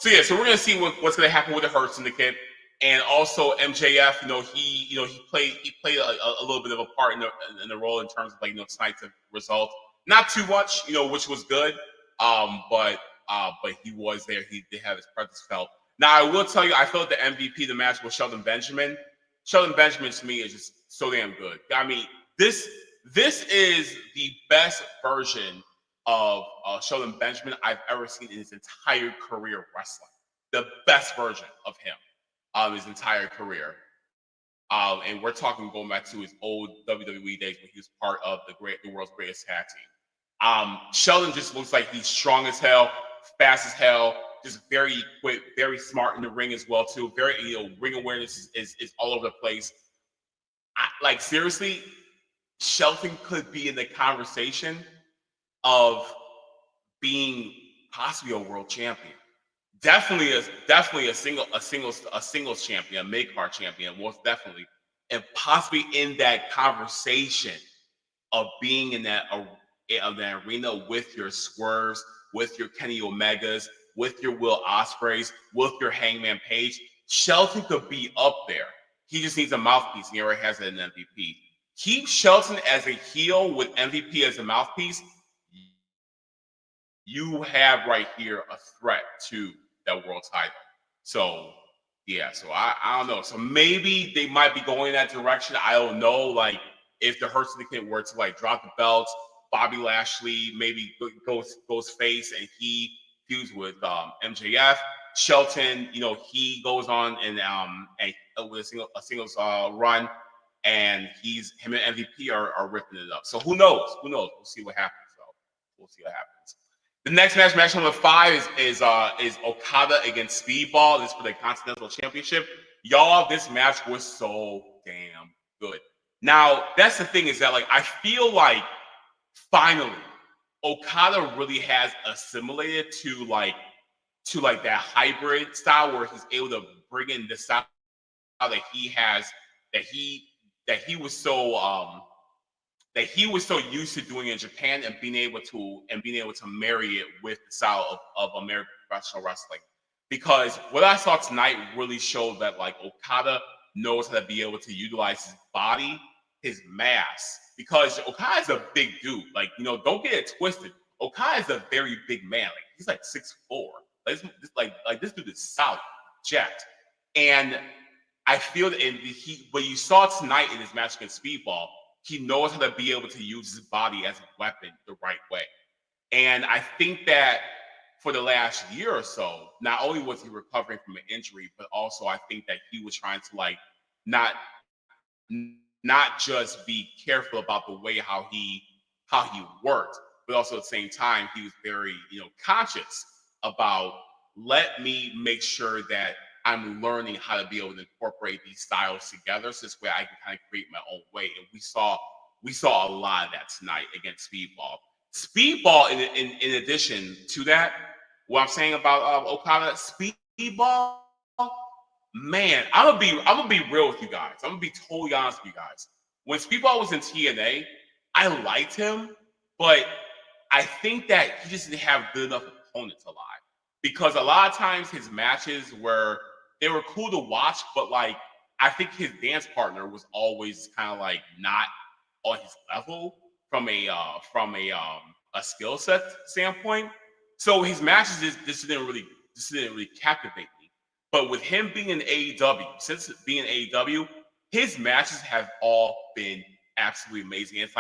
we're gonna see what's gonna happen with the Hurt Syndicate. And also MJF, he played a little bit of a part in the role in terms of tonight's result. Not too much, which was good. But he was there. He did have his presence felt. Now I will tell you, I felt the MVP of the match was Shelton Benjamin. Shelton Benjamin to me is just so damn good. I mean, this is the best version of Shelton Benjamin I've ever seen in his entire career wrestling. The best version of him. His entire career. And we're talking going back to his old WWE days when he was part of the world's greatest tag team. Sheldon just looks like he's strong as hell, fast as hell, just very quick, very smart in the ring as well too. Very, ring awareness is all over the place. Seriously, Shelton could be in the conversation of being possibly a world champion. Definitely a singles champion, a mid-card champion, most definitely, and possibly in that conversation of being in that arena with your Swerves, with your Kenny Omegas, with your Will Ospreays, with your Hangman Page. Shelton could be up there. He just needs a mouthpiece, and he already has an MVP. Keep Shelton as a heel with MVP as a mouthpiece. You have right here a threat to that world title. So yeah, so I don't know. So maybe they might be going in that direction. I don't know. If the Hurt Syndicate were to drop the belts, Bobby Lashley maybe goes face and he feuds with MJF. Shelton, he goes on and with a singles run, and him and MVP are ripping it up. So who knows? We'll see what happens. The next match number 5 is Okada against Speedball. This is for the Continental Championship. Y'all, this match was so damn good. Now, that's the thing is that I feel like finally Okada really has assimilated to that hybrid style where he's able to bring in the style that he has that he was so used to doing in Japan and being able to marry it with the style of American professional wrestling. Because what I saw tonight really showed that Okada knows how to be able to utilize his body, his mass. Because Okada is a big dude. Don't get it twisted. Okada is a very big man. He's 6'4". This dude is solid, jacked. And I feel that what you saw tonight in his match against Speedball, he knows how to be able to use his body as a weapon the right way. And I think that for the last year or so, not only was he recovering from an injury, but also I think that he was trying to not just be careful about the way how he worked, but also at the same time, he was very, conscious about let me make sure that I'm learning how to be able to incorporate these styles together, so this way I can kind of create my own way. And we saw a lot of that tonight against Speedball. Speedball, in addition to that, what I'm saying about Okada, Speedball, man, I'm gonna be real with you guys. I'm gonna be totally honest with you guys. When Speedball was in TNA, I liked him, but I think that he just didn't have good enough opponents alive. Because a lot of times his matches were cool to watch, but I think his dance partner was always kind of not on his level from a skill set standpoint. So his matches just didn't really captivate me. But with him being in AEW, since being in AEW, his matches have all been absolutely amazing. It's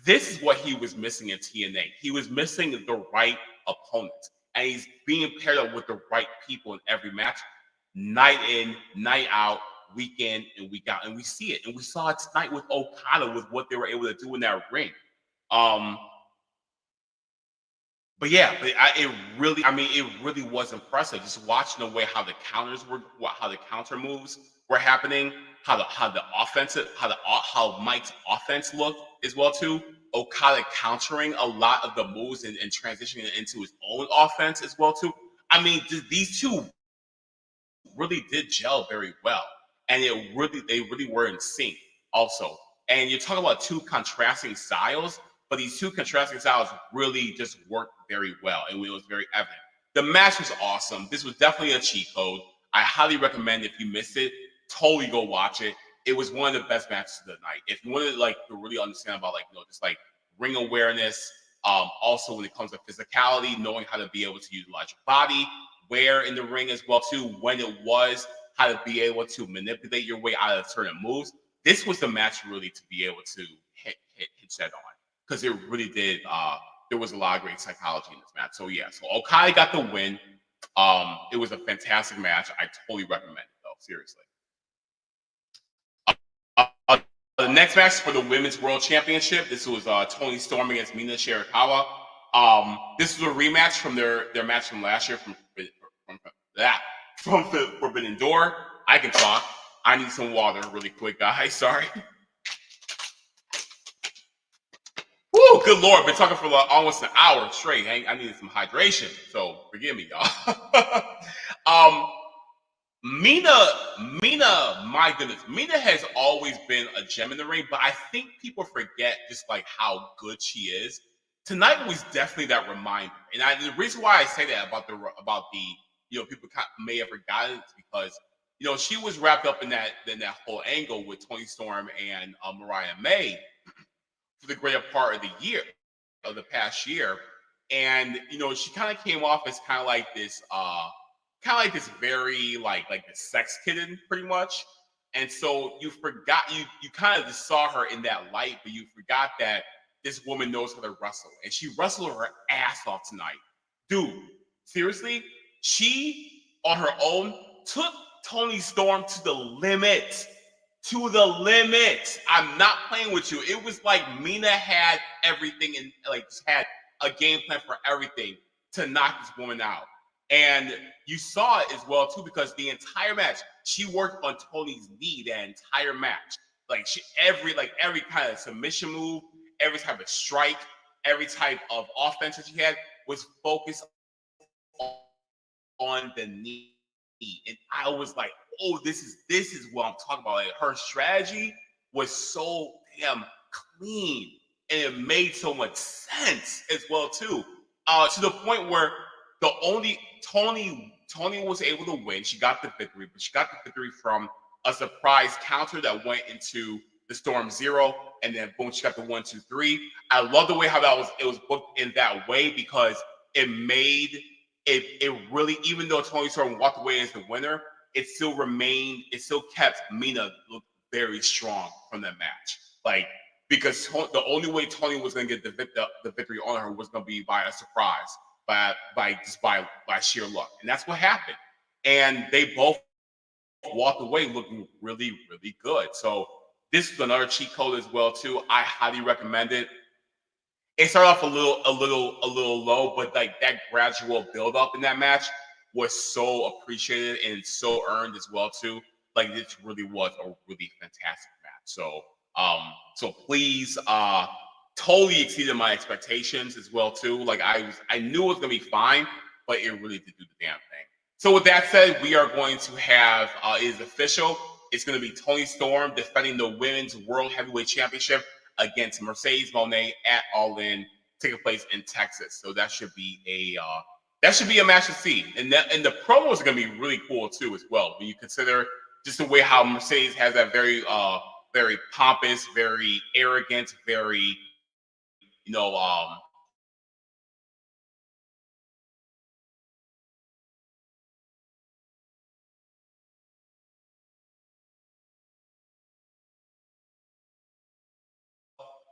this is what he was missing in TNA. He was missing the right opponent, and he's being paired up with the right people in every match. Night in, night out, week in and week out, and we see it. And we saw it tonight with Okada with what they were able to do in that ring. But yeah, it really was impressive just watching the way how the counter moves were happening, how Mike's offense looked as well too. Okada countering a lot of the moves and transitioning into his own offense as well too. I mean, these two really did gel very well, and they really were in sync also. And you're talking about two contrasting styles, but these two contrasting styles really just worked very well, and it was very evident. The match was awesome. This was definitely a cheat code. I highly recommend if you missed it, totally go watch it. It was one of the best matches of the night. If you wanted to really understand about just like ring awareness, also when it comes to physicality, knowing how to be able to utilize your body, where in the ring as well too, when it was, how to be able to manipulate your way out of certain moves. This was the match really to be able to hit set on, because it really did. There was a lot of great psychology in this match. So yeah, so Okada got the win. It was a fantastic match. I totally recommend it though, seriously. The next match for the Women's World Championship. This was Toni Storm against Mina Shirakawa. This was a rematch from their match from last year from Forbidden Door. I can talk. I need some water really quick, guys. Sorry. Woo, good Lord. Been talking for almost an hour straight. I needed some hydration. So forgive me, y'all. Mina, my goodness, Mina has always been a gem in the ring, but I think people forget just like how good she is. Tonight was definitely that reminder, and the reason why I say that about the people may have forgotten it is because she was wrapped up in that whole angle with Toni Storm and Mariah May for the greater part of the past year, and she kind of came off as kind of like this very like the sex kitten pretty much. And so you forgot, you kind of just saw her in that light, but you forgot that this woman knows how to wrestle, and she wrestled her ass off tonight. Dude, seriously, she on her own took Toni Storm to the limit. To the limit. I'm not playing with you. It was like Mina had everything and just had a game plan for everything to knock this woman out. And you saw it as well too, because the entire match, she worked on Toni's knee that entire match. Every kind of submission move, every type of strike, every type of offense that she had was focused on the knee. And I was like, oh, this is what I'm talking about. Like, her strategy was so damn clean, and it made so much sense as well too. To the point where the only Toni was able to win. She got the victory, but she got the victory from a surprise counter that went into the Storm Zero, and then boom, she got the 1, 2, 3. I love the way how it was booked in that way, because it made it really, even though Toni Storm walked away as the winner, it still kept Mina look very strong from that match. Because the only way Toni was going to get the victory on her was going to be by a surprise, by sheer luck, and that's what happened. And they both walked away looking really, really good. So this is another cheat code as well too. I highly recommend it. It started off a little low, but like that gradual build up in that match was so appreciated and so earned as well too. Like, this really was a really fantastic match. So please, totally exceeded my expectations as well too. Like, I knew it was gonna be fine, but it really did do the damn thing. So with that said, we are going to have it is official. It's going to be Toni Storm defending the Women's World Heavyweight Championship against Mercedes Mone at All In, taking place in Texas. So that should be a match to see. And the promos are going to be really cool too as well, when you consider just the way how Mercedes has that very very pompous, very arrogant, very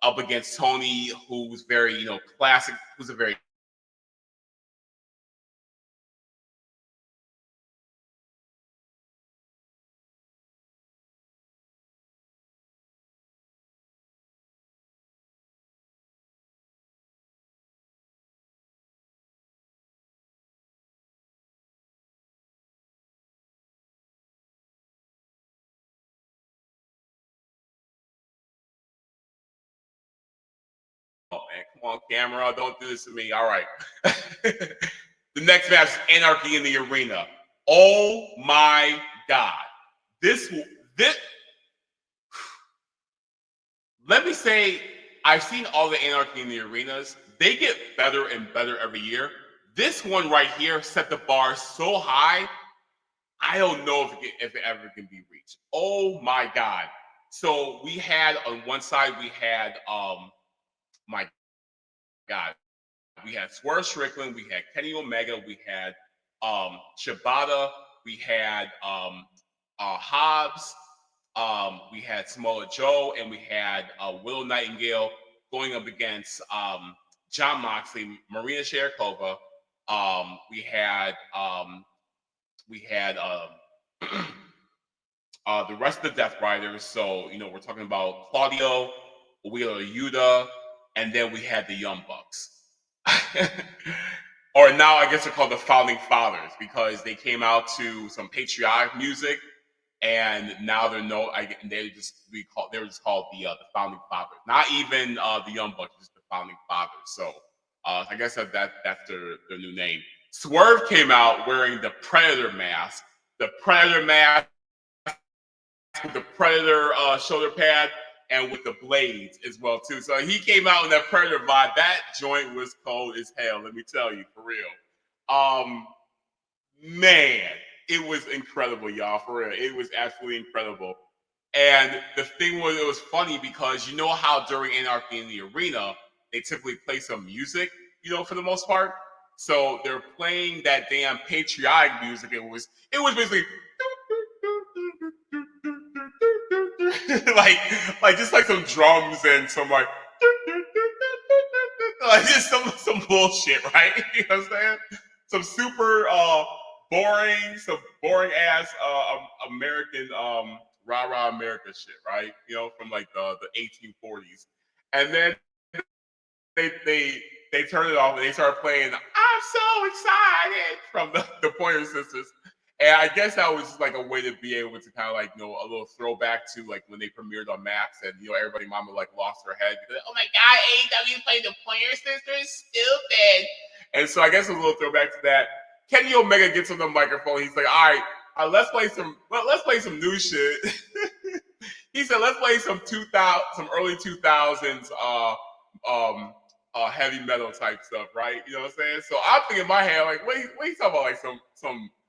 up against Toni, who's very classic, who's a very man, come on, camera, don't do this to me. All right. The next match is Anarchy in the Arena. Oh my God. This let me say, I've seen all the Anarchy in the arenas. They get better and better every year. This one right here set the bar so high, I don't know if it ever can be reached. Oh my God. So we had on one side, we had my God, we had Swerve Strickland, we had Kenny Omega, we had Shibata, we had Hobbs, we had Samoa Joe, and we had Willow Nightingale going up against John Moxley, Marina Sharapova. We had the rest of the Death Riders. So we're talking about Claudio, Wheeler Yuta, and then we had the Young Bucks. Or now I guess they're called the Founding Fathers because they came out to some patriotic music, and now they were just called the Founding Fathers. Not even the Young Bucks, just the Founding Fathers. So I guess that's their new name. Swerve came out wearing the Predator mask. The Predator mask with the Predator shoulder pad and with the blades as well too. So he came out in that Predator vibe. That joint was cold as hell. Let me tell you, for real. Man, it was incredible, y'all. For real, it was absolutely incredible. And the thing was, it was funny because you know how during Anarchy in the Arena they typically play some music, for the most part. So they're playing that damn patriotic music. It was basically like just like some drums and some like just some bullshit, right? You know what I'm saying? Some super boring ass American rah-rah America shit, right? From like the 1840s. And then they turned it off and they started playing "I'm So Excited" from the Pointer Sisters. And I guess that was just like a way to be able to kind of like, a little throwback to like when they premiered on Max and, everybody mama like lost their head because, oh my God, AEW playing the Pointer Sisters, stupid. And so I guess a little throwback to that. Kenny Omega gets on the microphone. He's like, all right, let's play some new shit. He said, let's play some early 2000s heavy metal type stuff, right? You know what I'm saying? So I'm thinking in my head, like, what are you talking about? Like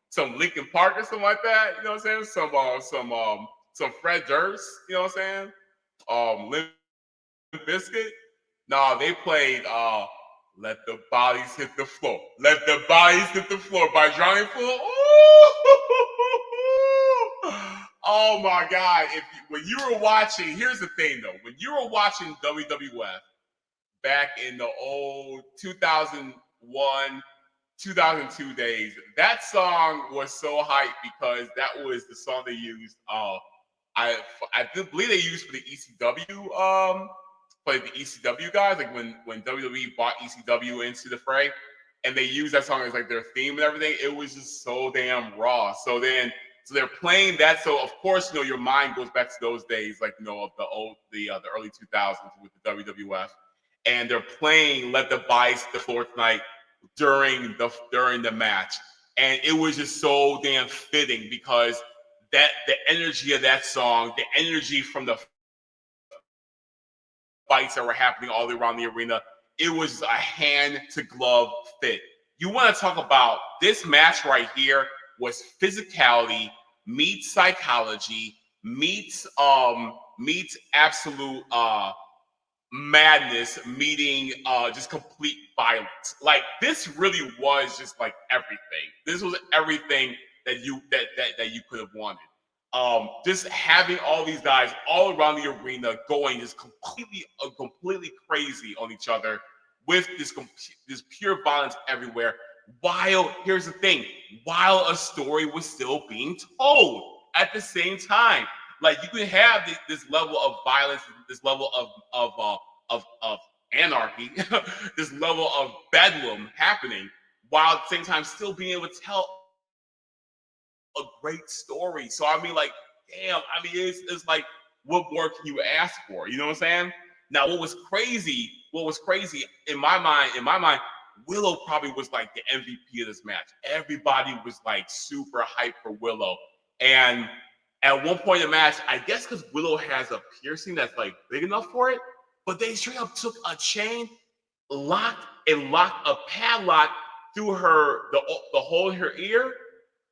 some Linkin Park or something like that? You know what I'm saying? Some Fred Durst, you know what I'm saying? Limp Bizkit. Nah, they played "Let the Bodies Hit the Floor." "Let the Bodies Hit the Floor" by Johnny Fool. Oh my God! When you were watching, here's the thing though. When you were watching WWF back in the old 2001, 2002 days, that song was so hyped because that was the song they used. I believe they used for the ECW. For the ECW guys, like when WWE bought ECW into the fray, and they used that song as like their theme and everything. It was just so damn raw. So they're playing that. So of course, your mind goes back to those days, like of the early 2000s with the WWF, and they're playing "Let the Bodies Hit the Floor Tonight" during the match, and it was just so damn fitting because the energy of that song, the energy from the fights that were happening all around the arena, it was a hand to glove fit. You want to talk about this match right here was physicality meets psychology meets absolute madness meeting just complete violence. Like this really was just like everything. This was everything that you could have wanted. Just having all these guys all around the arena going just completely crazy on each other with this pure violence everywhere. While here's the thing, while a story was still being told at the same time, like you can have this level of violence, this level of anarchy, this level of bedlam happening, while at the same time still being able to tell a great story. So I mean, like, damn, I mean, it's like, what more can you ask for? You know what I'm saying? Now, what was crazy in my mind, Willow probably was like the MVP of this match. Everybody was like super hyped for Willow. And at one point in the match, I guess because Willow has a piercing that's like big enough for it, but they straight up took a chain, locked a padlock through the hole in her ear,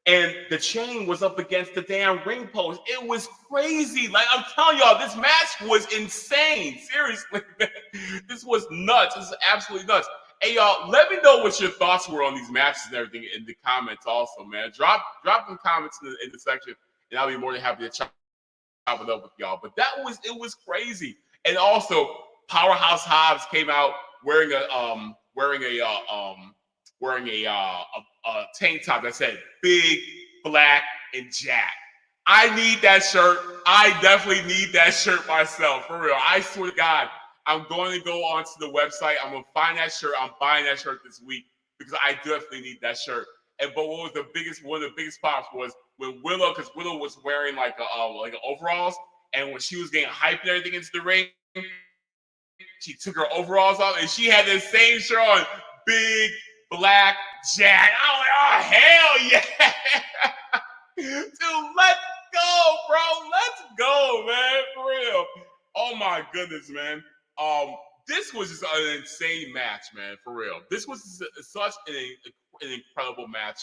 and the chain was up against the damn ring post. It was crazy. Like, I'm telling y'all, this match was insane. Seriously, man. This was nuts. This is absolutely nuts. Hey, y'all, let me know what your thoughts were on these matches and everything in the comments also, man. Drop them comments in the section, and I'll be more than happy to chop it up with y'all. But it was crazy. And also, Powerhouse Hobbs came out wearing a tank top that said "Big, Black, and Jack." I need that shirt. I definitely need that shirt myself, for real. I swear to God, I'm going to go onto the website. I'm going to find that shirt. I'm buying that shirt this week because I definitely need that shirt. But one of the biggest pops was when Willow, because Willow was wearing like overalls, and when she was getting hyped and everything into the ring, she took her overalls off and she had the same shirt on, Big Black Jack. I was like, oh hell yeah. Dude, let's go, bro. Let's go, man. For real. Oh my goodness, man. This was just an insane match, man. For real. This was such an incredible match.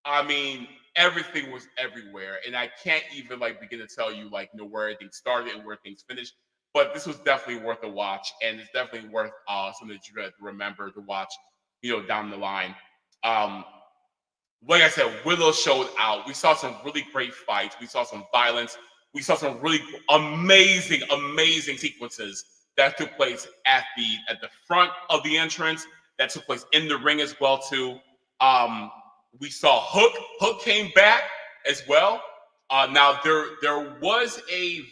I mean, everything was everywhere, and I can't even like begin to tell you like where everything started and where things finished. But this was definitely worth a watch, and it's definitely worth something that you're gonna remember to watch, down the line. Like I said, Willow showed out. We saw some really great fights. We saw some violence. We saw some really amazing sequences that took place at the front of the entrance. That took place in the ring as well too. We saw Hook. Hook came back as well. Now there was a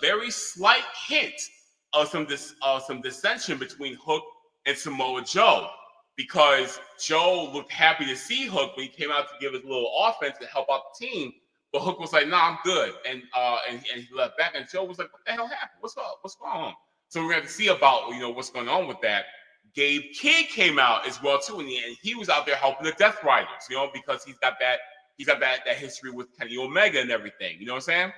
very slight hint of some dissension between Hook and Samoa Joe, because Joe looked happy to see Hook when he came out to give his little offense to help out the team. But Hook was like, "Nah, I'm good," and he left back. And Joe was like, "What the hell happened? What's up? What's going on?" So we're going to see about what's going on with that. Gabe Kidd came out as well too, and he was out there helping the Death Riders, because he's got that history with Kenny Omega and everything. You know what I'm saying?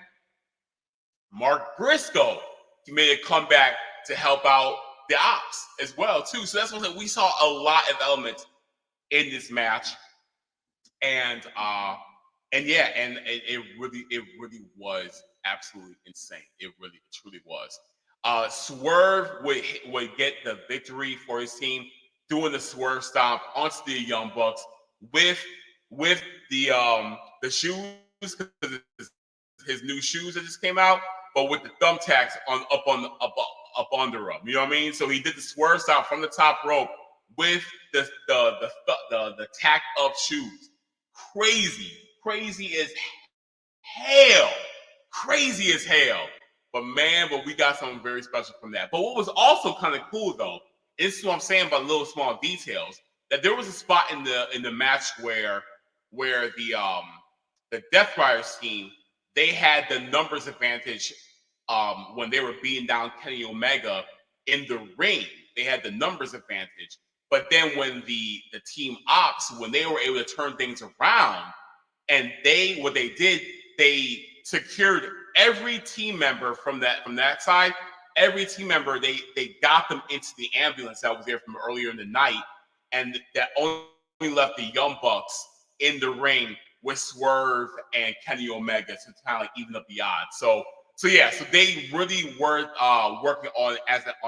Mark Briscoe, he made a comeback to help out the Ops as well too. So that's what we saw a lot of elements in this match, and it really was absolutely insane. It truly was. Swerve would get the victory for his team, doing the Swerve stomp onto the Young Bucks with the shoes, his new shoes that just came out, but with the thumbtacks up under them. You know what I mean? So he did the Swerve stomp from the top rope with the tacked up shoes. Crazy as hell. Crazy as hell. But we got something very special from that. But what was also kind of cool though, this is what I'm saying about little small details, that there was a spot in the match where the Death Riders team, they had the numbers advantage when they were beating down Kenny Omega in the ring. They had the numbers advantage. But then when the team Ops, when they were able to turn things around, and they secured every team member from that side. Every team member, they got them into the ambulance that was there from earlier in the night, and that only left the Young Bucks in the ring with Swerve and Kenny Omega to kind of like even up the odds. So they really were working on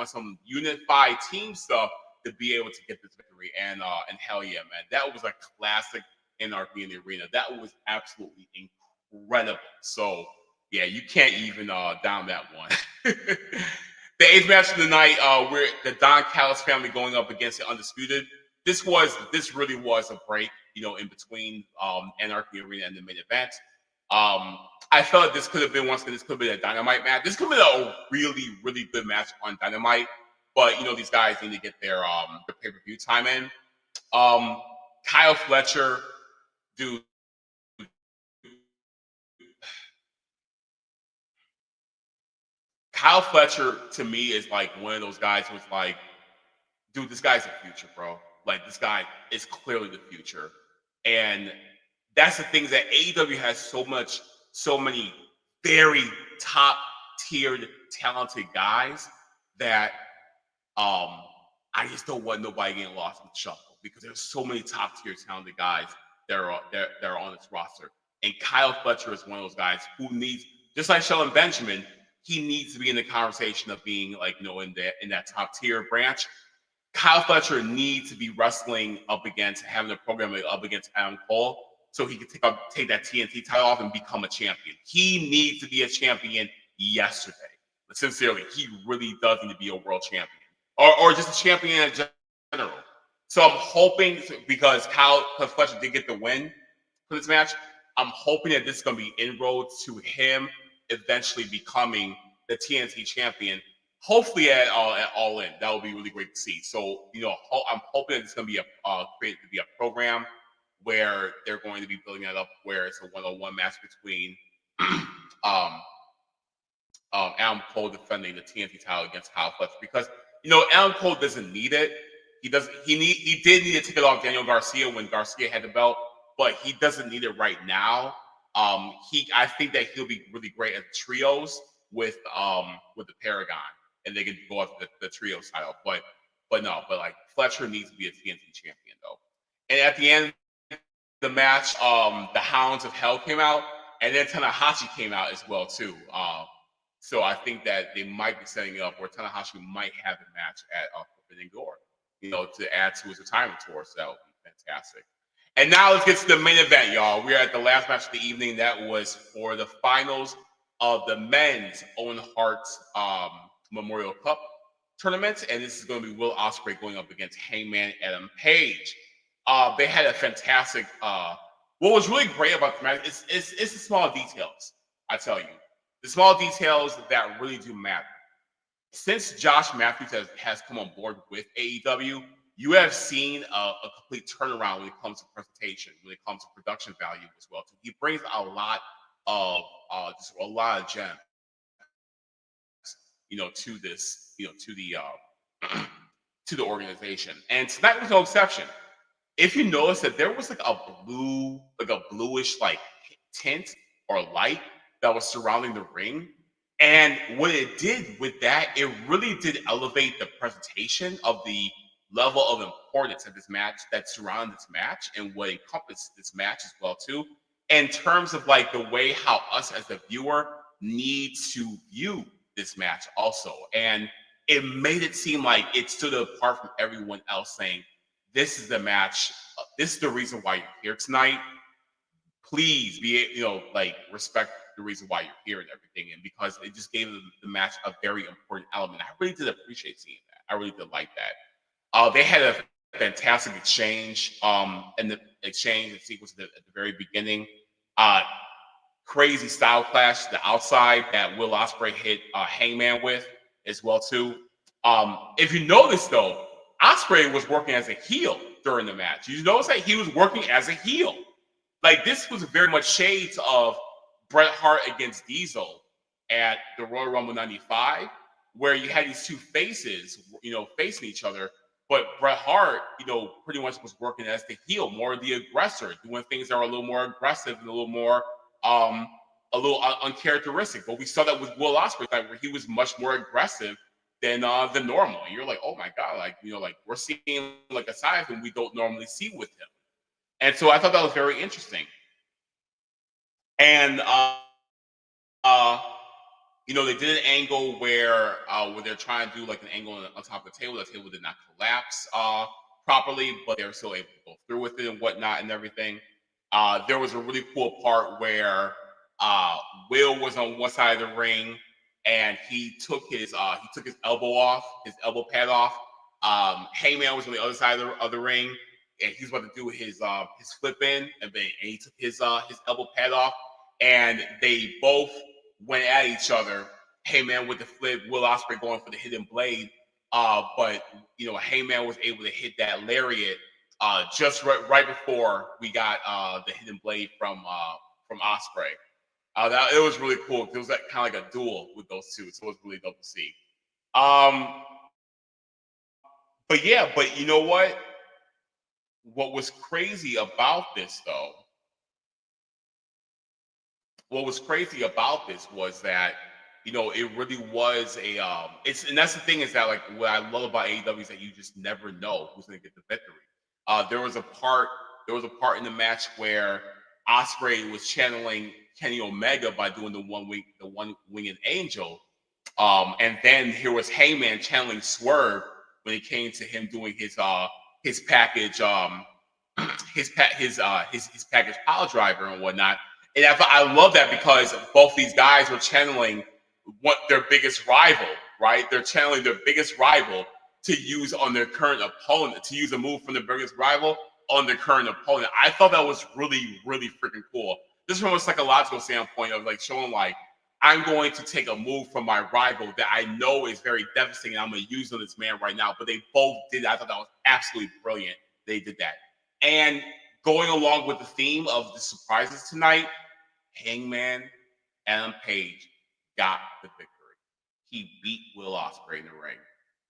some unified team stuff to be able to get this victory. And hell yeah, man, that was a classic Anarchy in the arena. That was absolutely incredible. So yeah, you can't even down that one. The eighth match of the night, we're the Don Callis family going up against the Undisputed. This really was a break, in between Anarchy Arena and the main event. I felt like this could have been a Dynamite match. This could have been a really, really good match on Dynamite, but these guys need to get their pay-per-view time in. Kyle Fletcher, dude. Kyle Fletcher to me is like one of those guys who's like, dude, this guy's the future, bro. Like, this guy is clearly the future. And that's the things that AEW has so many very top tiered, talented guys that I just don't want nobody getting lost in the shuffle because there's so many top tier talented guys that are on this roster. And Kyle Fletcher is one of those guys who needs, just like Shelton Benjamin, he needs to be in the conversation of being like, in that top tier branch. Kyle Fletcher needs to be wrestling up against, having a program up against Adam Cole so he can take that TNT title off and become a champion. He needs to be a champion yesterday. Sincerely, he really does need to be a world champion or just a champion in general. So I'm hoping, because Fletcher did get the win for this match, I'm hoping that this is going to be inroads to him eventually becoming the TNT champion. Hopefully at All In, that would be really great to see. So I'm hoping that it's going to be created to be a program where they're going to be building that up, where it's a one-on-one match between Adam Cole defending the TNT title against Kyle Fletcher, because Adam Cole doesn't need it. He did need to take it off Daniel Garcia when Garcia had the belt, but he doesn't need it right now. I think that he'll be really great at trios with the Paragon, and they can go after the trios title. But like Fletcher needs to be a TNT champion though. And at the end of the match, the Hounds of Hell came out, and then Tanahashi came out as well too. So I think that they might be setting it up where Tanahashi might have a match at Forbidden Door, to add to his retirement tour. So that would be fantastic. And now let's get to the main event, y'all. We are at the last match of the evening. That was for the finals of the men's Owen Hart Memorial Cup tournament, and this is going to be Will Ospreay going up against Hangman Adam Page. They had a fantastic. What was really great about the match is the small details. I tell you, the small details that really do matter. Since Josh Matthews has come on board with AEW, you have seen a complete turnaround when it comes to presentation, when it comes to production value as well. So he brings a lot of gems, to this, to the organization. And tonight was no exception. If you notice that there was like a bluish tint or light that was surrounding the ring. And what it did with that, it really did elevate the presentation of the level of importance of this match that surrounded this match and what encompassed this match as well too, in terms of like the way how us as the viewer need to view this match also. And it made it seem like it stood apart from everyone else, saying, this is the match, this is the reason why you're here tonight. Please be, respect the reason why you're here and everything. And because it just gave the match a very important element. I really did appreciate seeing that. I really did like that. They had a fantastic exchange, and the exchange and sequence at the very beginning. Crazy style clash, the outside that Will Ospreay hit Hangman with as well too. If you notice though, Ospreay was working as a heel during the match. You notice that he was working as a heel. Like, this was very much shades of Bret Hart against Diesel at the Royal Rumble 95, where you had these two faces, facing each other. But Bret Hart, pretty much was working as the heel, more the aggressor, doing things that are a little more aggressive and a little more, uncharacteristic. But we saw that with Will Ospreay, where he was much more aggressive than normal. And you're like, oh my God, we're seeing like a side of him we don't normally see with him. And so I thought that was very interesting. And they did an angle where they're trying to do like an angle on top of the table. The table did not collapse properly, but they were still able to go through with it and whatnot and everything. There was a really cool part where Will was on one side of the ring and he took his elbow pad off. Heyman was on the other side of the ring, and he's about to do his flip in, and he took his elbow pad off, and they both went at each other. Heyman with the flip, Will Ospreay going for the hidden blade, but Heyman was able to hit that lariat just right before we got the hidden blade from Ospreay. It was really cool. It was kind of like a duel with those two, so it was really dope to see. But yeah, but you know what? What was crazy about this, though, was that it really was a it's and that's the thing is that like what I love about AEW is that you just never know who's going to get the victory. There was a part in the match where Ospreay was channeling Kenny Omega by doing the one winged angel, and then here was Heyman channeling Swerve when it came to him doing his package his package pile driver and whatnot. And I love that because both these guys were channeling what their biggest rival, right? They're channeling their biggest rival to use on their current opponent, to use a move from their biggest rival on their current opponent. I thought that was really, really freaking cool. This from a psychological standpoint of like showing like I'm going to take a move from my rival that I know is very devastating. I'm going to use on this man right now. But they both did. I thought that was absolutely brilliant. They did that. And going along with the theme of the surprises tonight, Hangman Adam Page got the victory. He beat Will Ospreay in the ring.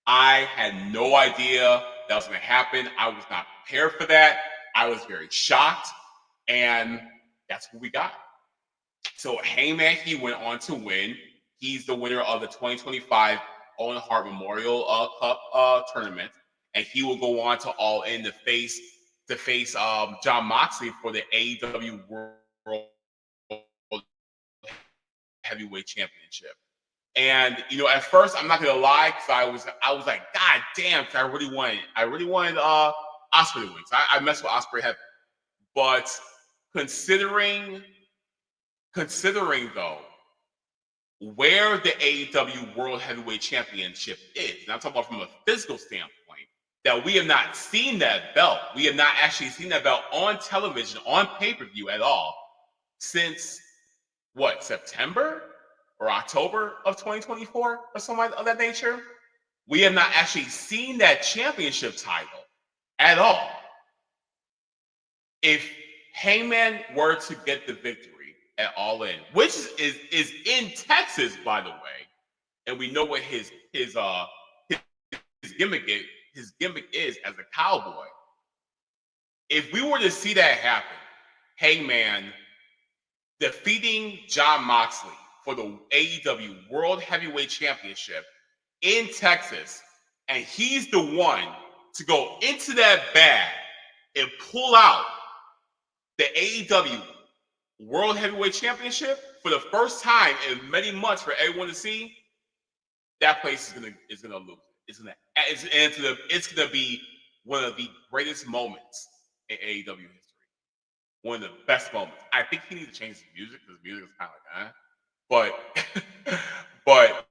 I had no idea that was going to happen. I was not prepared for that. I was very shocked. And that's what we got. So Hangman, he went on to win. He's the winner of the 2025 Owen Hart Memorial Cup tournament. And he will go on to All In to face Jon Moxley for the AEW World Heavyweight Championship. And at first, I'm not gonna lie, because I was like, God damn, because I really wanted Ospreay to win. So I messed with Ospreay heavy. But considering though where the AEW World Heavyweight Championship is, and I'm talking about from a physical standpoint, that we have not seen that belt. We have not actually seen that belt on television, on pay-per-view at all, since what, September or October of 2024 or something of that nature. We have not actually seen that championship title at all. If Hangman were to get the victory at All In, which is in Texas, by the way, and we know what his gimmick is. His gimmick is as a cowboy. If we were to see that happen, Hangman defeating Jon Moxley for the AEW World Heavyweight Championship in Texas, and he's the one to go into that bag and pull out the AEW World Heavyweight Championship for the first time in many months for everyone to see, that place is gonna lose. It's gonna be one of the greatest moments in AEW history. One of the best moments. I think he needs to change his music because music is kind of like, but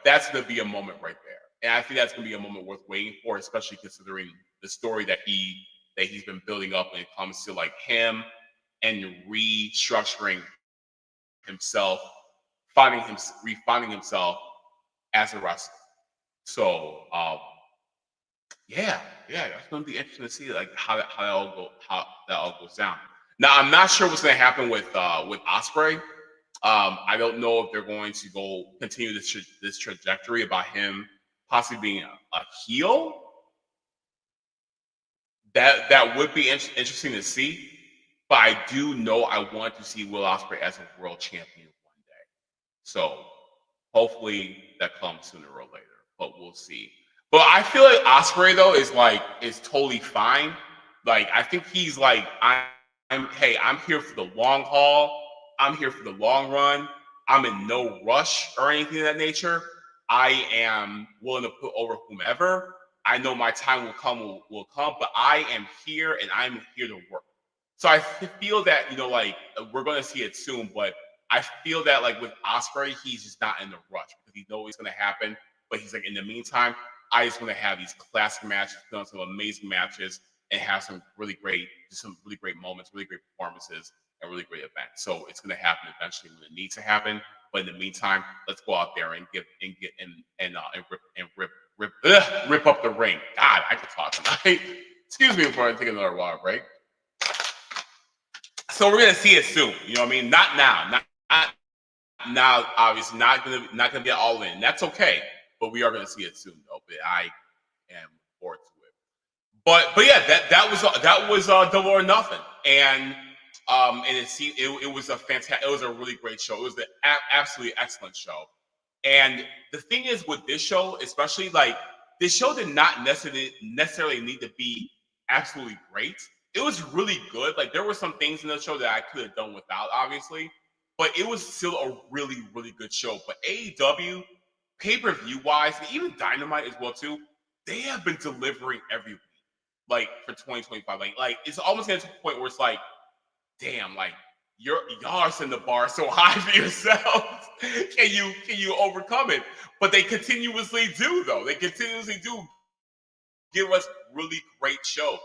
that's gonna be a moment right there, and I think that's gonna be a moment worth waiting for, especially considering the story that he's been building up when it comes to like him and restructuring himself, refining himself as a wrestler. So yeah, that's gonna be interesting to see like how that all goes down. Now I'm not sure what's gonna happen with Ospreay. I don't know if they're going to continue this trajectory about him possibly being a heel. That would be interesting to see. But I do know I want to see Will Ospreay as a world champion one day. So hopefully that comes sooner or later. But we'll see. But I feel like Ospreay though is totally fine. Like I think he's like I'm here for the long haul. I'm here for the long run. I'm in no rush or anything of that nature. I am willing to put over whomever. I know my time will come, but I am here and I'm here to work. So I feel that, like we're going to see it soon, but I feel that like with Ospreay, he's just not in the rush because he knows it's going to happen. But he's like, in the meantime, I just want to have these classic matches, some amazing matches, and have some really great moments, really great performances, and really great events. So it's going to happen eventually when it needs to happen. But in the meantime, let's go out there and rip up the ring. God, I could talk tonight. Excuse me before I take another water break. So we're gonna see it soon. You know what I mean? Not now. Not now. Obviously, not gonna be All In. That's okay. But we are gonna see it soon, though. But am looking forward to it. But yeah, that was Double or Nothing, and it was a fantastic, it was a really great show. It was an absolutely excellent show. And the thing is with this show, especially like this show did not necessarily need to be absolutely great. It was really good. Like there were some things in the show that I could have done without, obviously, but it was still a really, really good show. But AEW, pay-per-view wise, and even Dynamite as well too, they have been delivering every week, like for 2025. Like it's almost getting to a point where it's like, damn, like y'all are setting the bar so high for yourselves. Can you overcome it? But they continuously do, though. They continuously do give us really great shows.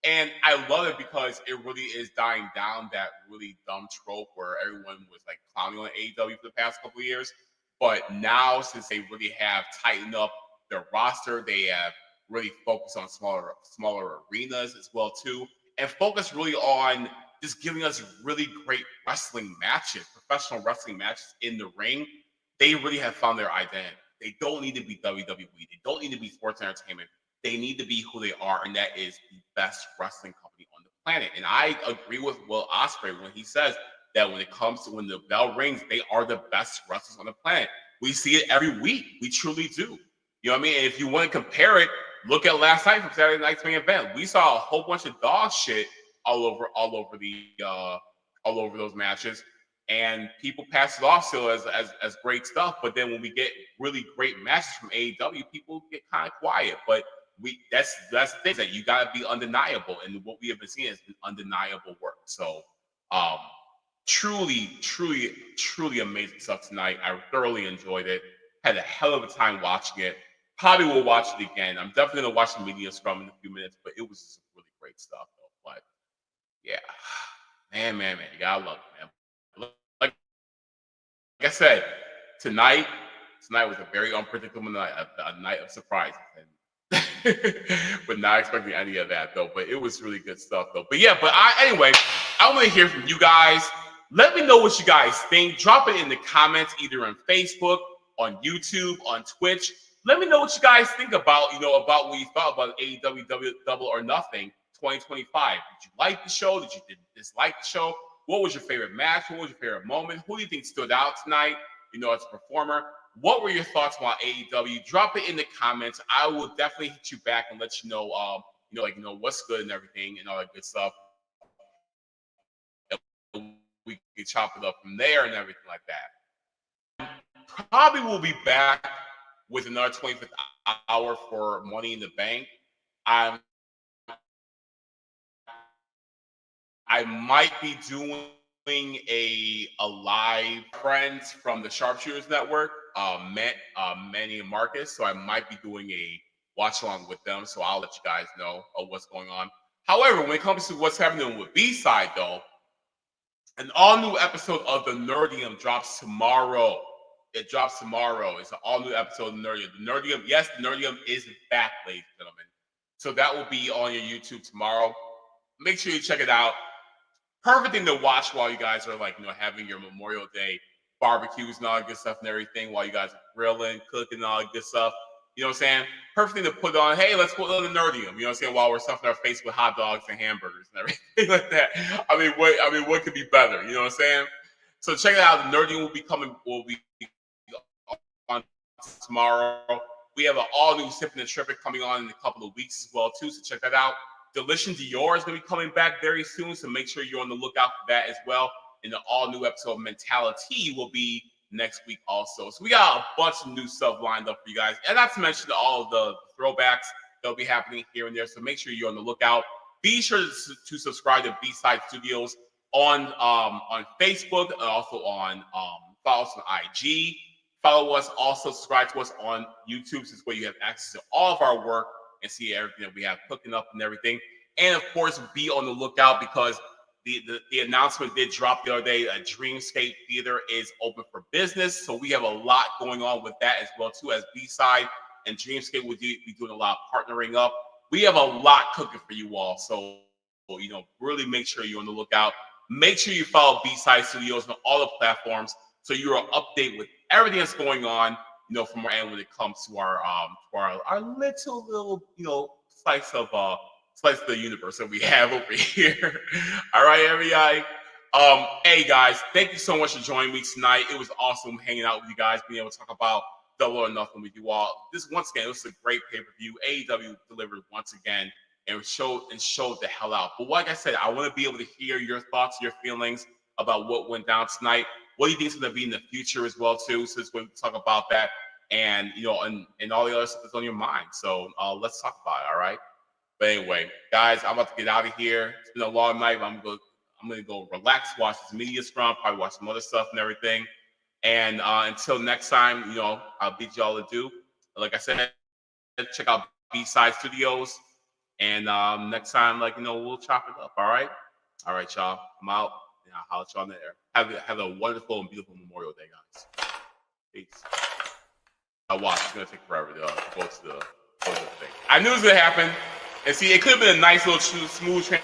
And I love it because it really is dying down that really dumb trope where everyone was like clowning on AEW for the past couple of years. But now, since they really have tightened up their roster, they have really focused on smaller arenas as well too, and focus really on just giving us really great wrestling matches, professional wrestling matches in the ring. They really have found their identity. They don't need to be WWE. They don't need to be sports entertainment. They need to be who they are, and that is the best wrestling company on the planet. And I agree with Will Ospreay when he says that when it comes to when the bell rings, they are the best wrestlers on the planet. We see it every week. We truly do. You know what I mean? And if you want to compare it, look at last night from Saturday Night's main event. We saw a whole bunch of dog shit all over those matches, and people pass it off still as great stuff. But then when we get really great matches from AEW, people get kind of quiet. But that's things that you gotta be undeniable, and what we have been seeing has been undeniable work. So truly amazing stuff tonight. I thoroughly enjoyed it. Had a hell of a time watching it. Probably will watch it again. I'm definitely gonna watch the media scrum in a few minutes, but it was just really great stuff though. But yeah, man, you gotta love it, man. Like I said, tonight was a very unpredictable night, a night of surprises, and but not expecting any of that though. But it was really good stuff though. But yeah, anyway, I want to hear from you guys. Let me know what you guys think. Drop it in the comments, either on Facebook, on YouTube, on Twitch. Let me know what you guys think about, about what you thought about AEW Double or Nothing 2025. Did you like the show? Did you dislike the show? What was your favorite match? What was your favorite moment? Who do you think stood out tonight, as a performer? What were your thoughts about AEW? Drop it in the comments. I will definitely hit you back and let you know, what's good and everything and all that good stuff. We can chop it up from there and everything like that. Probably will be back with another 25th hour for Money in the Bank. I might be doing a live friends from the Sharpshooters Network, Manny and Marcus. So I might be doing a watch along with them. So I'll let you guys know of what's going on. However, when it comes to what's happening with B-Side, though, an all-new episode of the Nerdium drops tomorrow. It drops tomorrow. It's an all-new episode of the Nerdium. The Nerdium is back, ladies and gentlemen. So that will be on your YouTube tomorrow. Make sure you check it out. Perfect thing to watch while you guys are having your Memorial Day barbecues and all that good stuff and everything, while you guys are grilling, cooking, and all that good stuff. You know what I'm saying? Perfect thing to put on. Hey, let's put on the Nerdium. You know what I'm saying? While we're stuffing our face with hot dogs and hamburgers and everything like that. What could be better? You know what I'm saying? So check it out. The Nerdium will be on tomorrow. We have an all-new Sipping and Tripping coming on in a couple of weeks as well too. So check that out. Delition Dior is going to be coming back very soon, so make sure you're on the lookout for that as well. And the all-new episode of Mentality will be next week also. So we got a bunch of new stuff lined up for you guys, and not to mention all of the throwbacks that'll be happening here and there. So make sure you're on the lookout. Be sure to subscribe to B-Side Studios on Facebook and also on follow us on IG. Follow us, also subscribe to us on YouTube. This is where you have access to all of our work and see everything that we have cooking up and everything. And of course, be on the lookout because the announcement did drop the other day. Dreamscape Theater is open for business. So we have a lot going on with that as well too, as B-Side and Dreamscape will be doing a lot of partnering up. We have a lot cooking for you all. So, really make sure you're on the lookout. Make sure you follow B-Side Studios on all the platforms so you're up to date with everything that's going on. from our end when it comes to our little slice of the universe that we have over here. All right, everybody. Hey guys, thank you so much for joining me tonight. It was awesome hanging out with you guys, being able to talk about Double or Nothing with you all. Once again, it was a great pay-per-view. AEW delivered once again and showed the hell out. But like I said, I want to be able to hear your thoughts, your feelings about what went down tonight. What do you think is going to be in the future as well, too? So we're going to talk about that and and all the other stuff that's on your mind. So let's talk about it, all right? But anyway, guys, I'm about to get out of here. It's been a long night, but I'm gonna go relax, watch this media scrum, probably watch some other stuff and everything. And until next time, I'll bid y'all adieu. Like I said, check out B-Side Studios. And next time, we'll chop it up. All right, y'all. I'm out. And I'll holler at y'all there. Have a wonderful and beautiful Memorial Day, guys. Peace. I watch. It's gonna take forever to go to the thing. I knew it was gonna happen. And see, it could have been a nice little smooth transition.